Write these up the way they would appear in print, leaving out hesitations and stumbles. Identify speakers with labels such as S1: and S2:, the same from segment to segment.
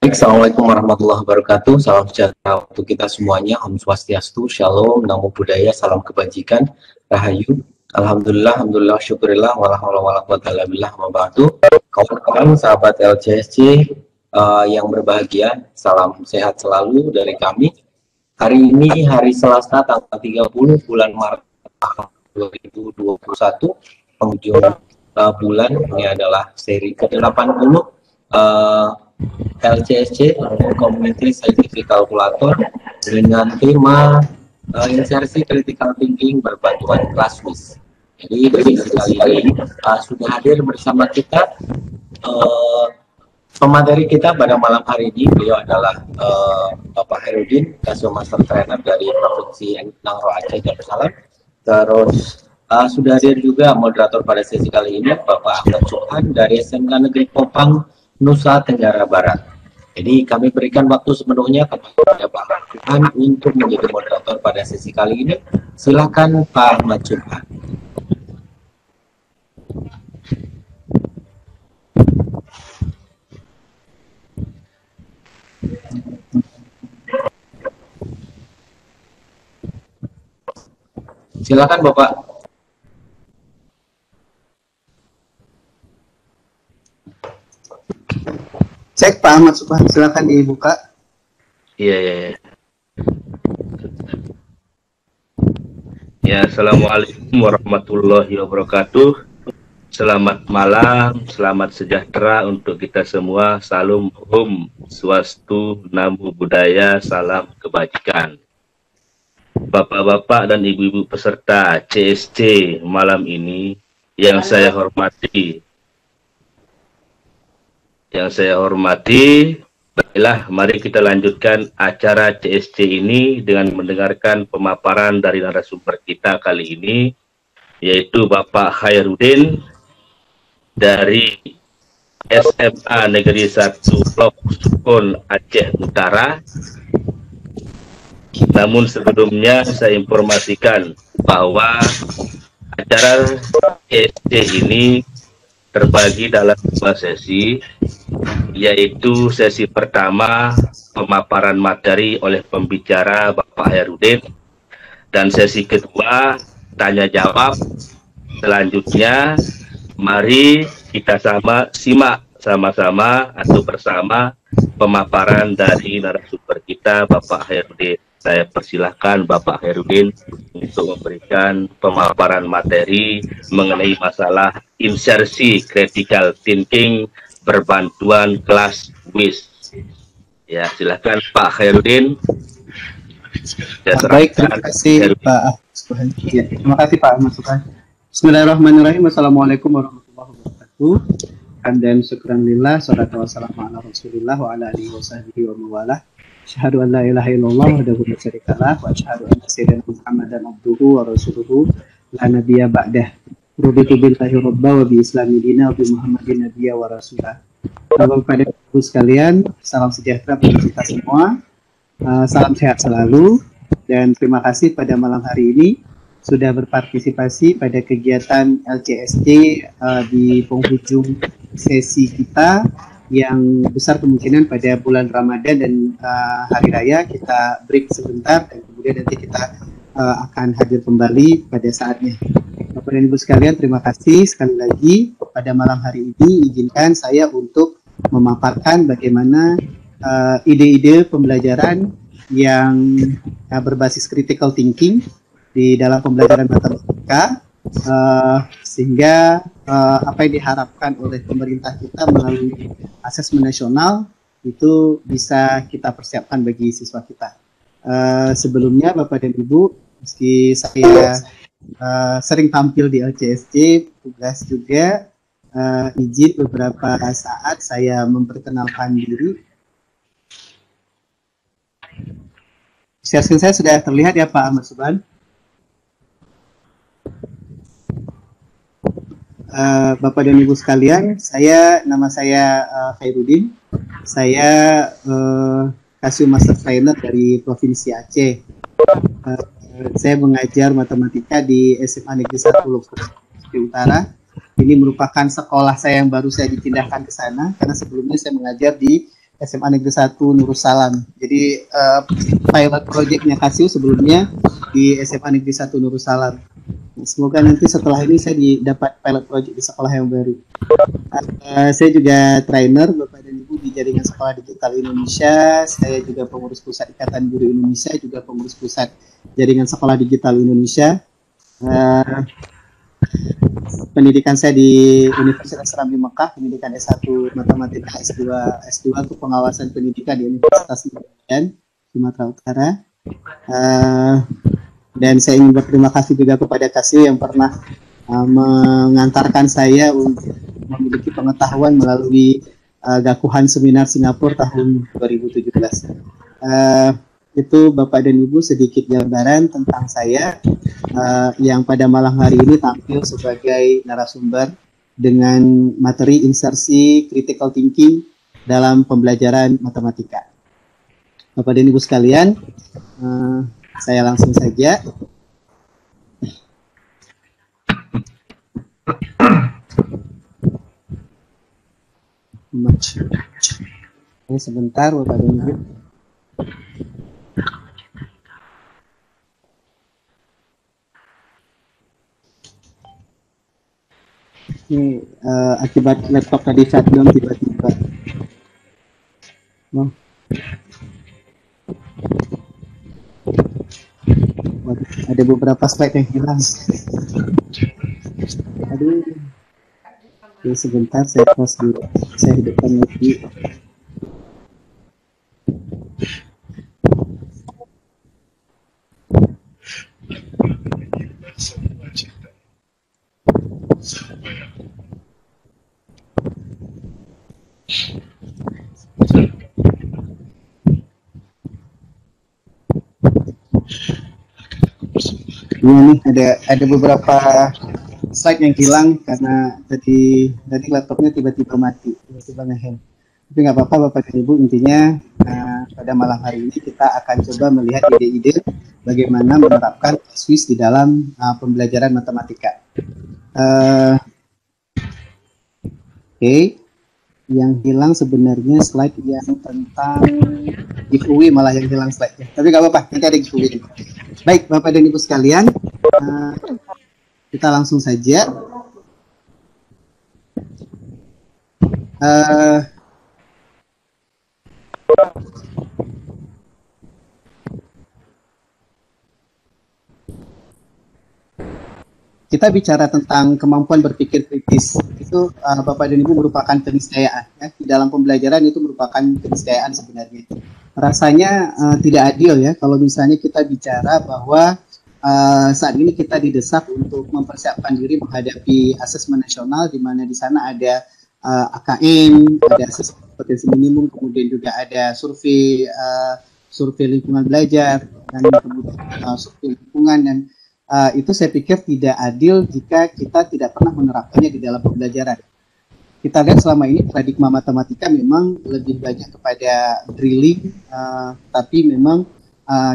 S1: Assalamualaikum warahmatullahi wabarakatuh. Salam sejahtera untuk kita semuanya. Om Swastiastu, Shalom, Namo Buddhaya, Salam Kebajikan, Rahayu. Alhamdulillah, alhamdulillah, syukurillah, wala haula wala quwwata illa billah, wa ba'du. Kawan-kawan, sahabat LCSC yang berbahagia, salam sehat selalu dari kami. Hari ini hari Selasa tanggal 30 bulan Maret 2021, penghujung bulan. Ini adalah seri ke-80 LCSC, Community Scientific Calculator, dengan tema insersi critical thinking berbantuan Classwiz. Jadi dari sekali sudah hadir bersama kita pemateri kita pada malam hari ini. Beliau adalah Bapak Herudin, Kasio Master Trainer dari Provinsi Nangro Aceh Darussalam. Terus sudah hadir juga moderator pada sesi kali ini, Bapak Ahmad Subhan dari SMK Negeri Kopang, Nusa Tenggara Barat. Jadi kami berikan waktu sepenuhnya kepada Pak Ahmad Subhan untuk menjadi moderator pada sesi kali ini. Silakan Pak Ahmad Subhan. Silakan Bapak.
S2: Cek Pak Ahmad Subhan, silakan dibuka.
S3: Iya. Ya, assalamualaikum warahmatullahi wabarakatuh. Selamat malam, selamat sejahtera untuk kita semua. Salam Om Swastu, Namo Buddhaya, salam kebajikan. Bapak-bapak dan ibu-ibu peserta CSC malam ini yang saya hormati. Baiklah, mari kita lanjutkan acara CSC ini dengan mendengarkan pemaparan dari narasumber kita kali ini, yaitu Bapak Khairuddin dari SMA Negeri 1 Blok Sukun Aceh Utara. Namun sebelumnya saya informasikan bahwa acara CSC ini terbagi dalam 2 sesi, yaitu sesi pertama pemaparan materi oleh pembicara Bapak Herudin, dan sesi kedua tanya jawab. Selanjutnya mari kita simak sama-sama atau bersama pemaparan dari narasumber kita Bapak Herudin. Saya persilahkan Bapak Herudin untuk memberikan pemaparan materi mengenai masalah insersi critical thinking berbantuan Classwiz. Ya, silakan Pak Herudin.
S2: Baik, terima kasih Pak Subhan. Ya, terima kasih Pak Ahmad Subhan. Bismillahirrahmanirrahim. Assalamualaikum warahmatullahi wabarakatuh. Hamdan syukran lillah, salatu wassalamu ala rasulillah wa ala alihi wa sahbihi wa mawalah. Asyhadu an la ilaha illallah wahdahu la syarikalah wa asyhadu anna sayyidina Muhammadan abduhu wa rasuluhu la nabiyya ba'dah. Raditu billahi rabba wa bi islami dina wa bi Muhammadin nabiyya wa rasulah. Bapak dan Ibu sekalian, salam sejahtera bagi kita semua. Salam sehat selalu dan terima kasih pada malam hari ini sudah berpartisipasi pada kegiatan LCSC di penghujung sesi kita yang besar kemungkinan pada bulan Ramadan dan Hari Raya kita break sebentar dan kemudian nanti kita akan hadir kembali pada saatnya. Bapak dan Ibu sekalian, terima kasih sekali lagi. Pada malam hari ini izinkan saya untuk memaparkan bagaimana ide-ide pembelajaran yang berbasis critical thinking di dalam pembelajaran matematika, sehingga apa yang diharapkan oleh pemerintah kita melalui asesmen nasional itu bisa kita persiapkan bagi siswa kita. Sebelumnya Bapak dan Ibu, meski saya sering tampil di LCSC, tugas juga izin beberapa saat saya memperkenalkan diri. Share screen saya sudah terlihat ya Pak Ahmad Subhan? Bapak dan Ibu sekalian, nama saya Khairuddin. Saya Kasio Master Trainer dari Provinsi Aceh. Saya mengajar matematika di SMA Negeri 1 Aceh Utara. Ini merupakan sekolah saya yang baru saya dipindahkan ke sana, karena sebelumnya saya mengajar di SMA Negeri 1 Nurul Salam. Jadi pilot projectnya Kasio sebelumnya di SMA Negeri 1 Nurul Salam. Semoga nanti setelah ini saya dapat pilot project di sekolah yang baru. Saya juga trainer Bapak dan Ibu di Jaringan Sekolah Digital Indonesia. Saya juga pengurus pusat Ikatan Guru Indonesia, juga pengurus pusat Jaringan Sekolah Digital Indonesia. Pendidikan saya di Universitas Ramli Mekah, pendidikan S1 Matematika, S2 untuk pengawasan pendidikan di Universitas Medan, Sumatera Utara. Dan saya ingin berterima kasih juga kepada Kasio yang pernah mengantarkan saya untuk memiliki pengetahuan melalui Gakuhan Seminar Singapura tahun 2017. Itu Bapak dan Ibu sedikit gambaran tentang saya yang pada malam hari ini tampil sebagai narasumber dengan materi insersi critical thinking dalam pembelajaran matematika. Bapak dan Ibu sekalian, saya langsung saja. Ini sebentar Bapak dan Ibu. Ini akibat laptop tadi shutdown tiba-tiba. Oh. Ada beberapa slide yang hilang. Aduh. Oke, sebentar saya pause dulu. Saya hidupkan lagi. Ini ada beberapa slide yang hilang karena tadi laptopnya tiba-tiba mati, tiba-tiba nge-hang. Tapi nggak apa-apa Bapak dan Ibu, intinya pada malam hari ini kita akan coba melihat ide-ide bagaimana menerapkan Swiss di dalam pembelajaran matematika. Oke. Yang hilang sebenarnya slide yang tentang giveaway, malah yang hilang slide-nya. Tapi nggak apa-apa, nanti ada giveaway. Baik, Bapak dan Ibu sekalian, kita langsung saja. Kita bicara tentang kemampuan berpikir kritis. Itu Bapak dan Ibu merupakan keniscayaan. Ya. Di dalam pembelajaran itu merupakan keniscayaan sebenarnya. Rasanya tidak adil ya kalau misalnya kita bicara bahwa saat ini kita didesak untuk mempersiapkan diri menghadapi asesmen nasional, di mana di sana ada AKM, ada asesmen potensi minimum, kemudian juga ada survei lingkungan belajar, dan kemudian survei lingkungan, dan itu saya pikir tidak adil jika kita tidak pernah menerapkannya di dalam pembelajaran. Kita lihat selama ini paradigma matematika memang lebih banyak kepada drilling, tapi memang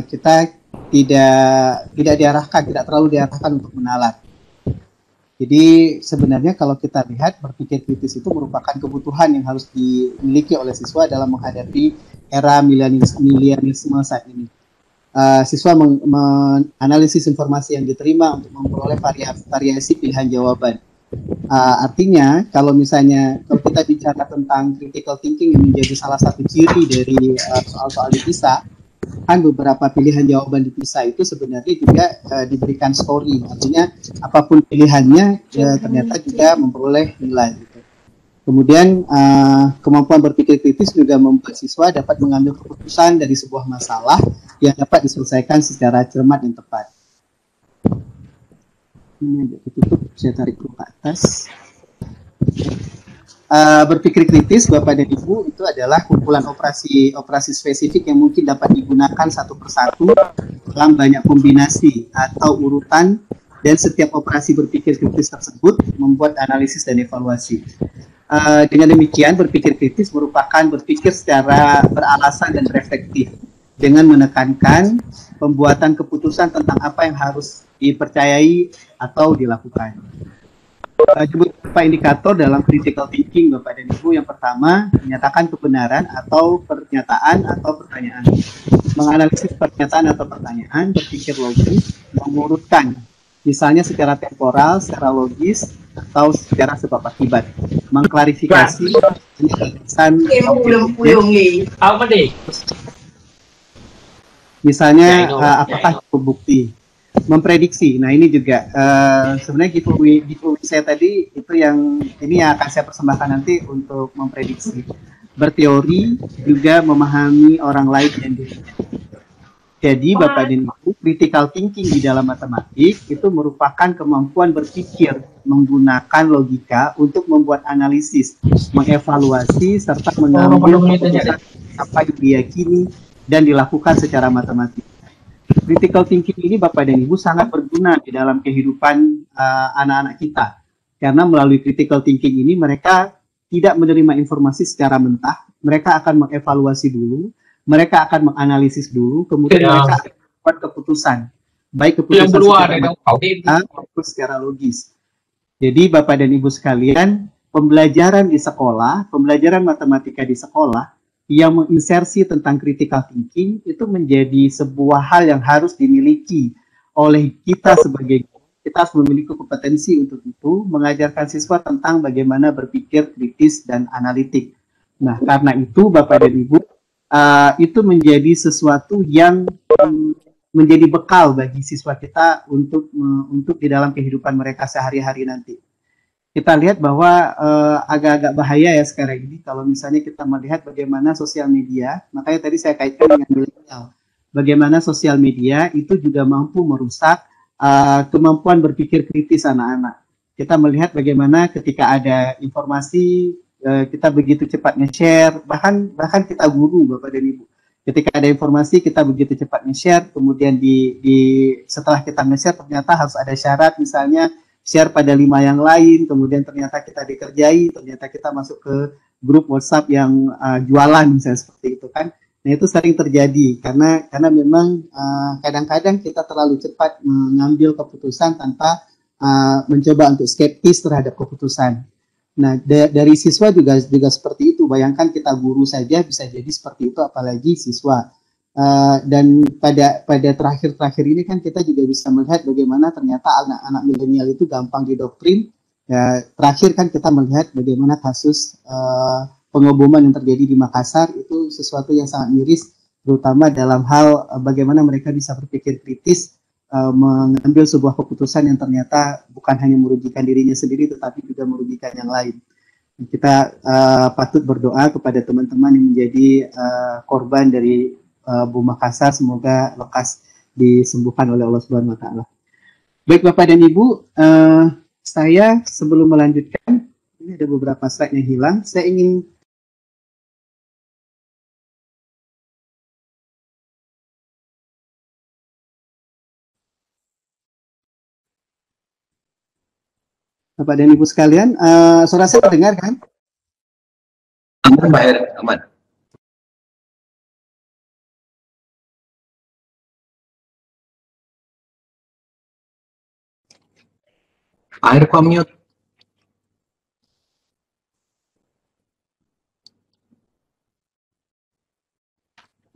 S2: kita tidak diarahkan, tidak terlalu diarahkan untuk menalar. Jadi sebenarnya kalau kita lihat, berpikir kritis itu merupakan kebutuhan yang harus dimiliki oleh siswa dalam menghadapi era milenialisme saat ini. Siswa menganalisis informasi yang diterima untuk memperoleh variasi pilihan jawaban. Artinya kalau kita bicara tentang critical thinking yang menjadi salah satu ciri dari soal-soal di PISA, kan beberapa pilihan jawaban di PISA itu sebenarnya juga diberikan scoring, artinya apapun pilihannya ternyata juga memperoleh nilai. Kemudian kemampuan berpikir kritis juga membuat siswa dapat mengambil keputusan dari sebuah masalah yang dapat diselesaikan secara cermat dan tepat. Ini ada ditutup, saya tarik ke atas. Berpikir kritis, Bapak dan Ibu, itu adalah kumpulan operasi spesifik yang mungkin dapat digunakan satu persatu dalam banyak kombinasi atau urutan, dan setiap operasi berpikir kritis tersebut membuat analisis dan evaluasi. Dengan demikian, berpikir kritis merupakan berpikir secara beralasan dan reflektif, dengan menekankan pembuatan keputusan tentang apa yang harus dipercayai atau dilakukan. beberapa indikator dalam critical thinking Bapak dan Ibu. Yang pertama, menyatakan kebenaran atau pernyataan atau pertanyaan. Menganalisis pernyataan atau pertanyaan, berpikir logis, mengurutkan, misalnya secara temporal, secara logis, atau secara sebab akibat. Mengklarifikasi pesan misalnya apakah cukup bukti. Memprediksi. Nah ini juga sebenarnya giveaway saya tadi itu yang akan saya persembahkan nanti untuk memprediksi. Berteori juga memahami orang lain dan dirinya. Jadi Bapak dan Ibu, critical thinking di dalam matematik itu merupakan kemampuan berpikir menggunakan logika untuk membuat analisis, mengevaluasi serta mengambil keputusan apa yang diyakini dan dilakukan secara matematik. Critical thinking ini Bapak dan Ibu sangat berguna di dalam kehidupan anak-anak kita. Karena melalui critical thinking ini mereka tidak menerima informasi secara mentah, mereka akan mengevaluasi dulu, mereka akan menganalisis dulu, kemudian mereka akan membuat keputusan. Baik keputusan maupun secara logis. Jadi Bapak dan Ibu sekalian, pembelajaran di sekolah, pembelajaran matematika di sekolah, yang menginsersi tentang critical thinking itu menjadi sebuah hal yang harus dimiliki oleh kita sebagai guru. Kita harus memiliki kompetensi untuk itu, mengajarkan siswa tentang bagaimana berpikir kritis dan analitik. Nah, karena itu Bapak dan Ibu, itu menjadi sesuatu yang menjadi bekal bagi siswa kita untuk di dalam kehidupan mereka sehari-hari nanti. Kita lihat bahwa agak-agak bahaya ya sekarang ini kalau misalnya kita melihat bagaimana sosial media, makanya tadi saya kaitkan dengan milenial. Bagaimana sosial media itu juga mampu merusak kemampuan berpikir kritis anak-anak. Kita melihat bagaimana ketika ada informasi kita begitu cepat nge-share, bahkan kita guru Bapak dan Ibu. Ketika ada informasi kita begitu cepat nge-share, kemudian setelah kita nge-share ternyata harus ada syarat, misalnya share pada 5 yang lain, kemudian ternyata kita dikerjai, ternyata kita masuk ke grup WhatsApp yang jualan misalnya seperti itu kan. Nah itu sering terjadi karena memang kadang-kadang kita terlalu cepat mengambil keputusan tanpa mencoba untuk skeptis terhadap keputusan. Nah dari siswa juga seperti itu. Bayangkan kita guru saja bisa jadi seperti itu, apalagi siswa. Dan pada terakhir ini kan kita juga bisa melihat bagaimana ternyata anak-anak milenial itu gampang didoktrin. Ya, terakhir kan kita melihat bagaimana kasus pengeboman yang terjadi di Makassar itu sesuatu yang sangat miris, terutama dalam hal bagaimana mereka bisa berpikir kritis, mengambil sebuah keputusan yang ternyata bukan hanya merugikan dirinya sendiri, tetapi juga merugikan yang lain. Kita patut berdoa kepada teman-teman yang menjadi korban dari bom Makassar, semoga lekas disembuhkan oleh Allah Subhanahu Wa Taala. Baik Bapak dan Ibu, saya sebelum melanjutkan, ini ada beberapa slide yang hilang. Saya ingin Bapak dan Ibu sekalian, suara saya terdengar kan?
S1: Aman, Pak Her, aman. Pak Her, kok mute?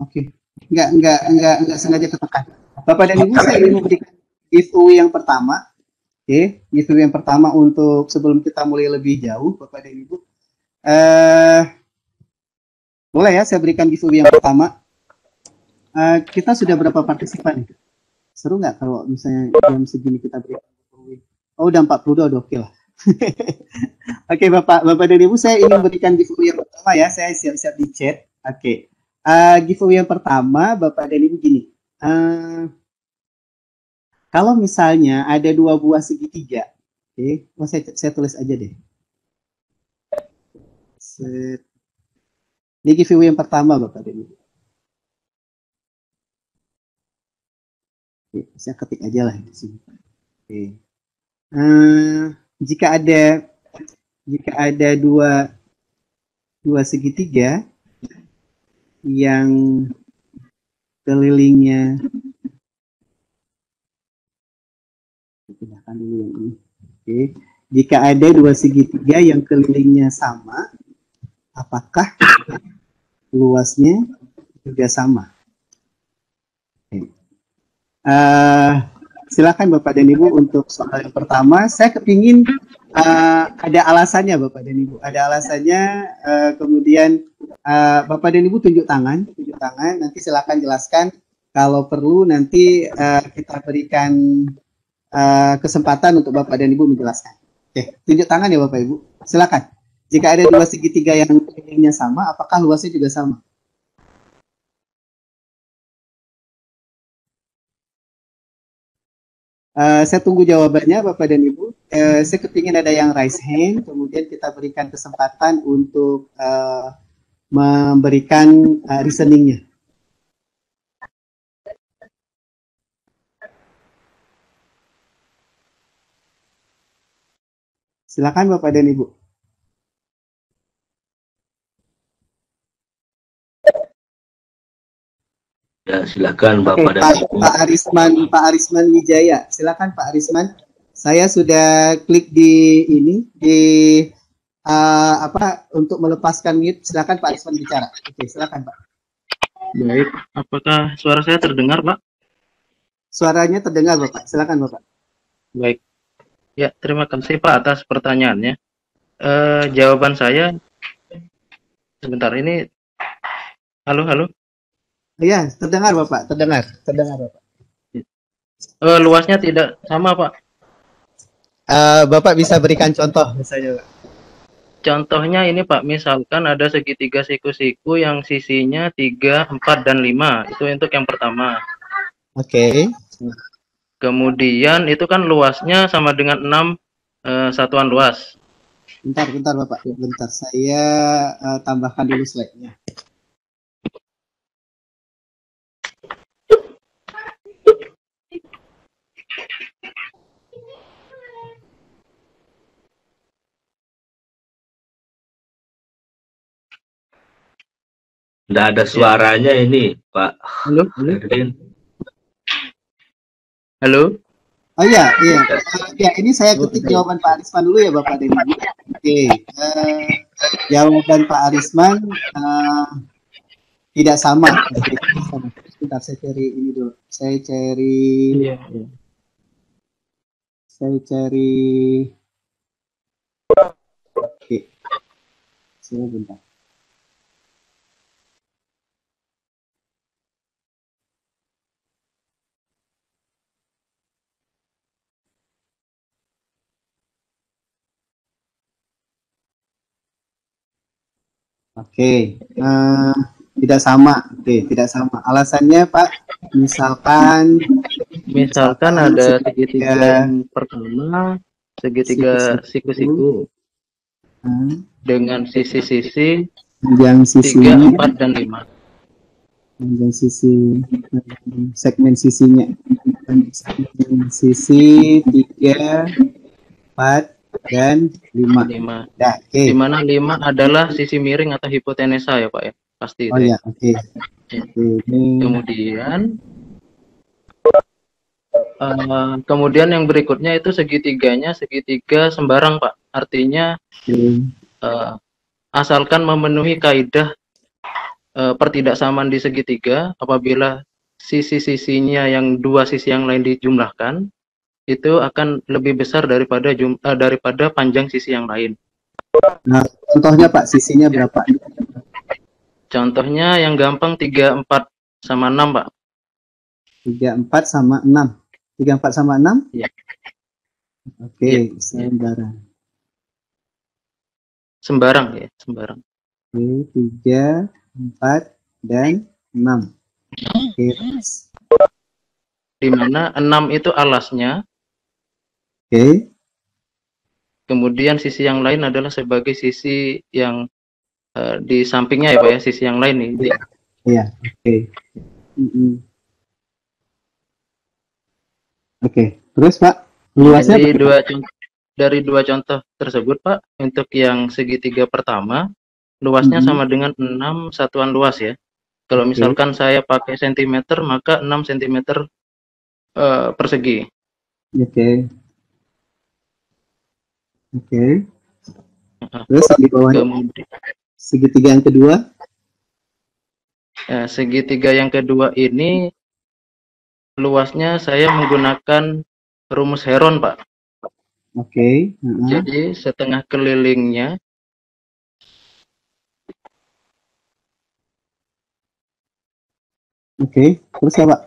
S2: Oke, enggak sengaja ketekan. Bapak dan Ibu, saya ingin memberikan giveaway yang pertama. Oke, giveaway yang pertama untuk sebelum kita mulai lebih jauh, Bapak dan Ibu. Boleh ya, saya berikan giveaway yang pertama. Kita sudah berapa partisipan? Seru nggak kalau misalnya jam segini kita berikan giveaway? Oh, udah 40, udah oke lah. Oke, Bapak dan Ibu, saya ingin berikan giveaway yang pertama ya. Saya siap-siap di chat. Oke. Giveaway yang pertama, Bapak dan Ibu gini. Kalau misalnya ada 2 buah segitiga, oke, saya tulis aja deh. Ini giveaway yang pertama, Bapak dan Ibu. Oke, saya ketik aja lah di sini. Oke. Jika ada dua segitiga yang kelilingnya, pindahkan dulu yang ini. Oke. jika ada dua segitiga yang kelilingnya sama, apakah luasnya juga sama? Silakan Bapak dan Ibu untuk soal yang pertama. Saya kepingin ada alasannya Bapak dan Ibu. Ada alasannya, kemudian Bapak dan Ibu tunjuk tangan. Nanti silakan jelaskan. Kalau perlu nanti kita berikan kesempatan untuk Bapak dan Ibu menjelaskan. Oke, tunjuk tangan ya Bapak Ibu. Silakan. Jika ada dua segitiga yang kelilingnya sama, apakah luasnya juga sama? Saya tunggu jawabannya Bapak dan Ibu. Saya kepingin ada yang raise hand, kemudian kita berikan kesempatan untuk memberikan reasoningnya. Silakan Bapak dan Ibu.
S3: Ya, silakan Bapak dan Ibu.
S2: Pak Arisman Wijaya, silakan Pak Arisman. Saya sudah klik di ini untuk melepaskan mute. Silakan Pak Arisman bicara. Oke, silakan Pak.
S4: Baik, apakah suara saya terdengar, Pak?
S2: Suaranya terdengar Bapak. Silakan Bapak.
S4: Baik. Ya, terima kasih Pak atas pertanyaannya. Jawaban saya sebentar ini. Halo.
S2: Iya, terdengar Bapak, terdengar Bapak.
S4: Luasnya tidak sama Pak.
S2: Bapak bisa berikan contoh misalnya Pak.
S4: Contohnya ini Pak, misalkan ada segitiga siku-siku yang sisinya 3, 4, dan 5. Itu untuk yang pertama.
S2: Oke.
S4: Kemudian itu kan luasnya sama dengan 6 satuan luas.
S2: Bentar Bapak, bentar. Saya tambahkan dulu slide-nya.
S3: Tidak ada suaranya ini, Pak.
S4: Halo.
S2: Oh iya. Ya, ini saya ketik jawaban Pak Arisman dulu ya Bapak dan Ibu. Oke. Jawaban Pak Arisman tidak sama. Sebentar, saya cari ini dulu. Saya cari. Oke. Sebentar. Oke, tidak sama. Oke, tidak sama. Alasannya Pak, misalkan
S4: ada segitiga yang pertama, segitiga siku-siku dengan sisi-sisi
S2: yang sisi
S4: 3, 4, dan 5.
S2: Yang sisi segmen sisinya. Sisi 3, 4, dan 5.
S4: Nah, di mana 5 adalah sisi miring atau hipotenusa ya Pak ya, pasti.
S2: Oh ya, oke.
S4: Kemudian yang berikutnya itu segitiga sembarang Pak. Artinya asalkan memenuhi kaidah pertidaksamaan di segitiga, apabila sisi-sisinya yang dua sisi yang lain dijumlahkan, itu akan lebih besar daripada panjang sisi yang lain.
S2: Nah, contohnya Pak, sisinya berapa?
S4: Contohnya yang gampang 3, 4 sama 6 Pak.
S2: 3, 4 sama 6. 3, 4 sama 6?
S4: Iya.
S2: Oke,
S4: ya.
S2: Sembarang
S4: ya, sembarang.
S2: Oke, 3, 4, dan 6. Oke.
S4: Di mana 6 itu alasnya.
S2: Oke.
S4: Kemudian sisi yang lain adalah sebagai sisi yang di sampingnya ya Pak ya, sisi yang lain ini.
S2: Iya, oke. Oke, terus Pak, luasnya
S4: dari dua contoh tersebut Pak, untuk yang segitiga pertama, luasnya sama dengan 6 satuan luas ya. Kalau misalkan saya pakai sentimeter, maka 6 cm persegi.
S2: Oke. Oke. Terus yang di bawahnya
S4: Kemudian
S2: segitiga yang kedua.
S4: segitiga yang kedua ini luasnya saya menggunakan rumus Heron, Pak.
S2: Oke.
S4: Jadi setengah kelilingnya
S2: Oke. Terus ya Pak?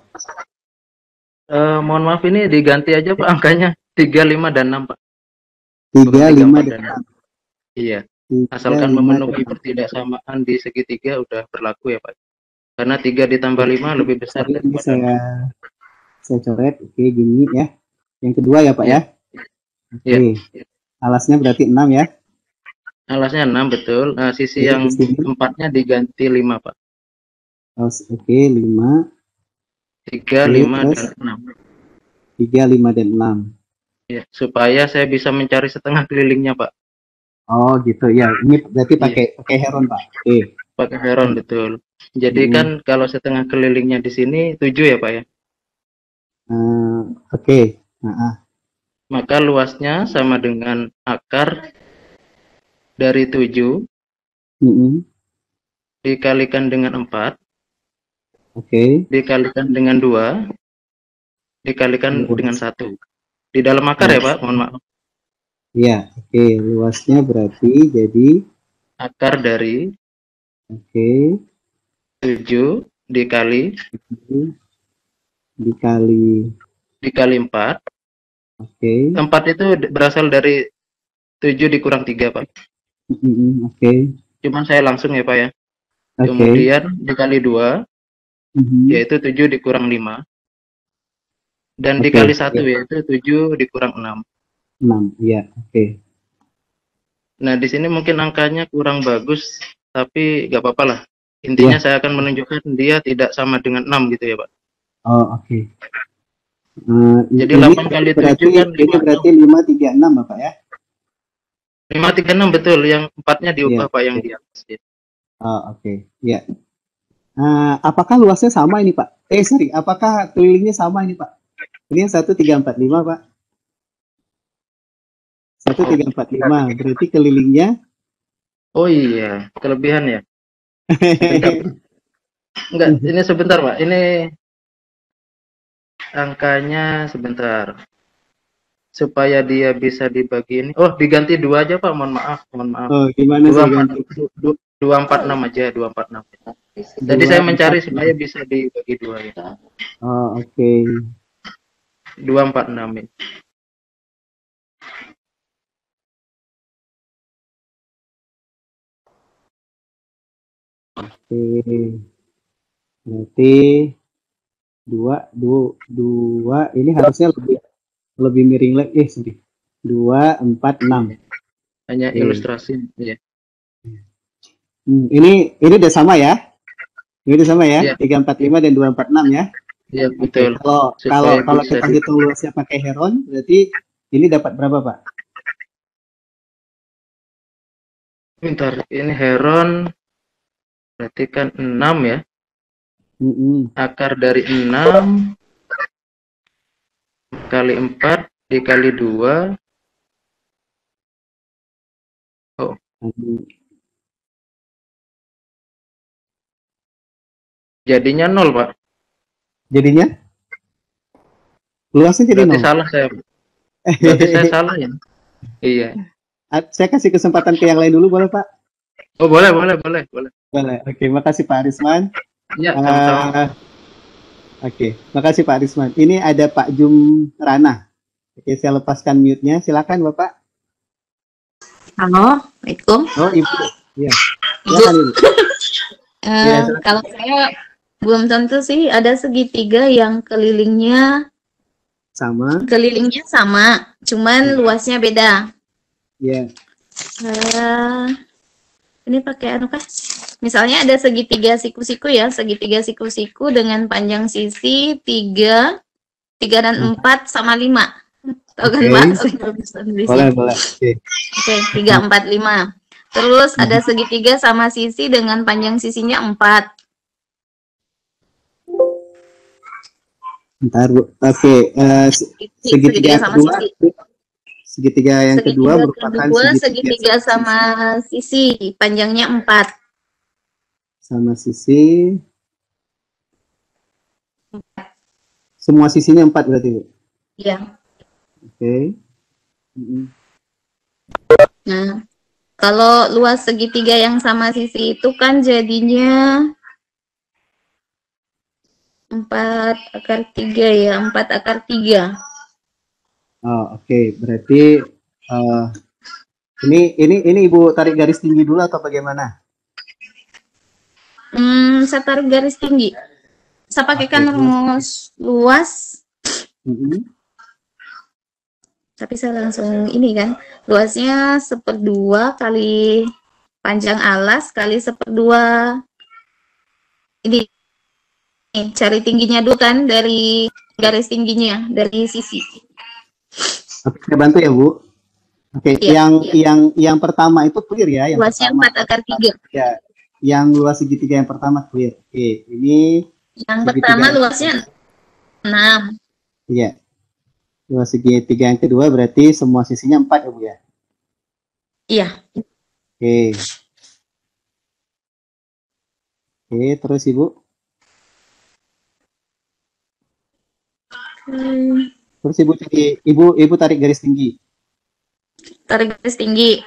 S4: mohon maaf ini diganti aja Pak angkanya 3, 5, dan 6 Pak.
S2: 3,
S4: Bukan
S2: 5,
S4: 4,
S2: dan 6.
S4: Iya.
S2: 3,
S4: Asalkan
S2: 5,
S4: memenuhi
S2: dan 6.
S4: pertidaksamaan di segitiga udah berlaku ya Pak. Karena 3 ditambah 5 lebih besar
S2: Sorry, ini
S4: daripada 6.
S2: saya coret. Oke, gini ya. Yang kedua ya Pak
S4: Iya.
S2: ya. Oke.
S4: Iya.
S2: Alasnya berarti 6 ya.
S4: Alasnya 6 betul. Nah, sisi
S2: Oke,
S4: yang
S2: di sini.
S4: 4-nya diganti 5 Pak.
S2: Oke, 5.
S4: 3,
S2: Oke,
S4: 5,
S2: terus
S4: dan 6.
S2: 3, 5, dan 6.
S4: Ya, supaya saya bisa mencari setengah kelilingnya Pak.
S2: Oh gitu ya. Ini berarti
S4: Iya.
S2: pakai Heron Pak. Oke.
S4: Pakai Heron betul. Jadi kan kalau setengah kelilingnya di sini 7 ya Pak ya.
S2: Oke.
S4: Maka luasnya sama dengan akar dari 7 dikalikan dengan 4 dikalikan dengan 2 dikalikan dengan 1. Di dalam akar ya Pak, mohon maaf.
S2: Iya, oke. Luasnya berarti jadi
S4: Akar dari 7 dikali 4.
S2: Oke.
S4: 4 itu berasal dari 7 dikurang 3 Pak.
S2: Oke.
S4: Cuman saya langsung ya Pak ya.
S2: Oke.
S4: Kemudian dikali 2 yaitu 7 dikurang 5. Dan dikali 1 yaitu 7 dikurang 6.
S2: 6, iya, oke.
S4: Nah, di sini mungkin angkanya kurang bagus, tapi nggak apa-apa lah. Intinya saya akan menunjukkan dia tidak sama dengan 6 gitu ya Pak.
S2: Oh, oke.
S4: Jadi
S2: ini
S4: 8 kali 7
S2: berarti,
S4: kan 5.
S2: Ini berarti 536 Bapak ya?
S4: 536 betul, yang 4-nya diubah Pak yang di atas. Ya.
S2: Oh, oke. Ya. Apakah luasnya sama ini Pak? Apakah kelilingnya sama ini Pak? Ini yang 1345 Pak. 1345, berarti kelilingnya?
S4: Oh iya, kelebihan ya. Enggak, ini sebentar Pak. Ini angkanya sebentar. Supaya dia bisa dibagi ini. Oh, diganti 2 aja Pak, mohon maaf.
S2: Oh, gimana sih ganti?
S4: 246 aja, 246. Tadi saya mencari supaya bisa dibagi 2 ya.
S2: Oh, oke.
S4: 246 ya.
S2: Oke. Berarti 2 ini harusnya lebih miring lagi. 2, 4, 6.
S4: Hanya ilustrasi ya.
S2: Ini udah sama ya? Ini udah sama ya?
S4: Ya.
S2: 345 dan 246 ya?
S4: Iya, betul.
S2: Kalau kita hitung luasnya pakai Heron, berarti ini dapat berapa, Pak?
S4: Bentar, ini Heron berarti kan 6 ya. Akar dari 6 kali 4 dikali 2. Oh. Jadinya 0, Pak.
S2: Jadinya? Luasnya jadi
S4: berarti
S2: 0?
S4: Salah saya. Berarti saya salah ya? Iya.
S2: Saya kasih kesempatan ke yang lain dulu, boleh, Pak?
S4: Oh, boleh.
S2: Oke, makasih Pak Arisman.
S4: Ya, sama-sama.
S2: Oke, makasih Pak Arisman. Ini ada Pak Jum Rana. Oke, saya lepaskan mute-nya. Silakan, Bapak.
S5: Halo, Assalamualaikum.
S2: Oh, Ibu. Iya.
S5: Silakan, Ibu. Kalau saya belum tentu sih ada segitiga yang kelilingnya sama, cuman luasnya beda.
S2: Iya.
S5: Ini pakai anu kah? Misalnya ada segitiga siku-siku ya, segitiga siku-siku dengan panjang sisi 3 dan 4 sama 5. Tahu kan, Pak?
S2: Boleh.
S5: Oke, 3, 4, 5. Terus ada segitiga sama sisi dengan panjang sisinya 4.
S2: Bentar, Bu. Oke, segitiga
S5: sama
S2: kedua.
S5: sisi.
S2: Segitiga yang kedua merupakan
S5: segitiga sama sisi, panjangnya 4.
S2: Sama sisi. Semua sisinya 4 berarti, Bu?
S5: Iya.
S2: Oke.
S5: Nah, kalau luas segitiga yang sama sisi itu kan jadinya 4/3 ya, 4/3.
S2: Oh, oke. Berarti ini Ibu tarik garis tinggi dulu atau bagaimana?
S5: Saya tarik garis tinggi. Saya pakaikan rumus luas. Tapi saya langsung ini kan, luasnya 1/2 kali panjang alas kali 1/2. Ini cari tingginya dulu kan dari garis tingginya dari sisi.
S2: Oke, saya bantu ya, Bu. Oke,
S5: iya,
S2: yang pertama itu clear ya, yang
S5: luasnya
S2: 4/3. Ya, yang luas segitiga yang pertama clear. Oke, ini
S5: yang pertama luasnya 6.
S2: Iya. Luas segitiga yang kedua berarti semua sisinya 4 ya, Bu ya?
S5: Iya.
S2: Oke. Oke, terus Ibu? Terus Ibu tarik garis tinggi.
S5: Tarik garis tinggi.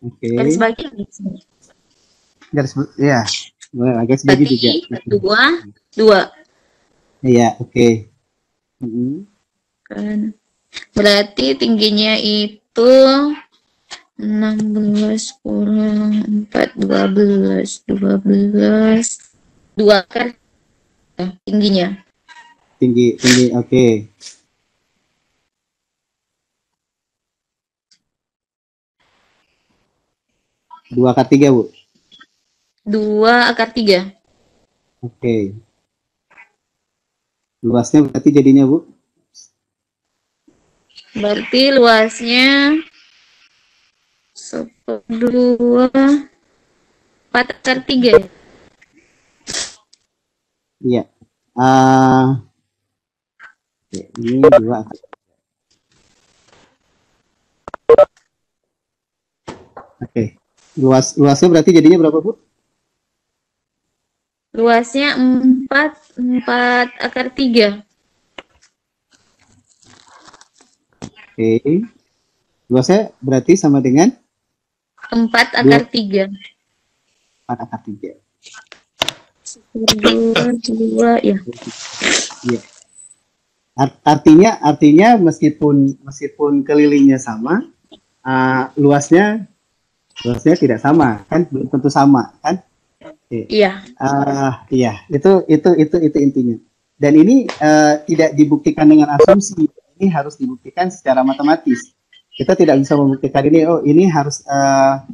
S2: Oke.
S5: Garis bagi.
S2: Ya. Garis bagi juga.
S5: 2.
S2: Iya, oke.
S5: Kan. Berarti tingginya itu 16 kurang 4, 12. 2 kan tingginya.
S2: Tinggi, oke. Dua akar 3, Bu?
S5: 2/3.
S2: Oke. Luasnya berarti jadinya, Bu?
S5: Berarti luasnya 1/2 4/3.
S2: Iya. Ini 2 akar. Oke. Luasnya berarti jadinya berapa, Bu?
S5: Luasnya 4/3.
S2: Oke. Luasnya berarti sama dengan
S5: 4/3.
S2: 4/3.
S5: 2 ya.
S2: Iya. Artinya meskipun kelilingnya sama, luasnya tidak sama, kan? Belum tentu sama, kan?
S5: Iya.
S2: Iya, itu intinya. Dan ini tidak dibuktikan dengan asumsi, ini harus dibuktikan secara matematis. Kita tidak bisa membuktikan ini harus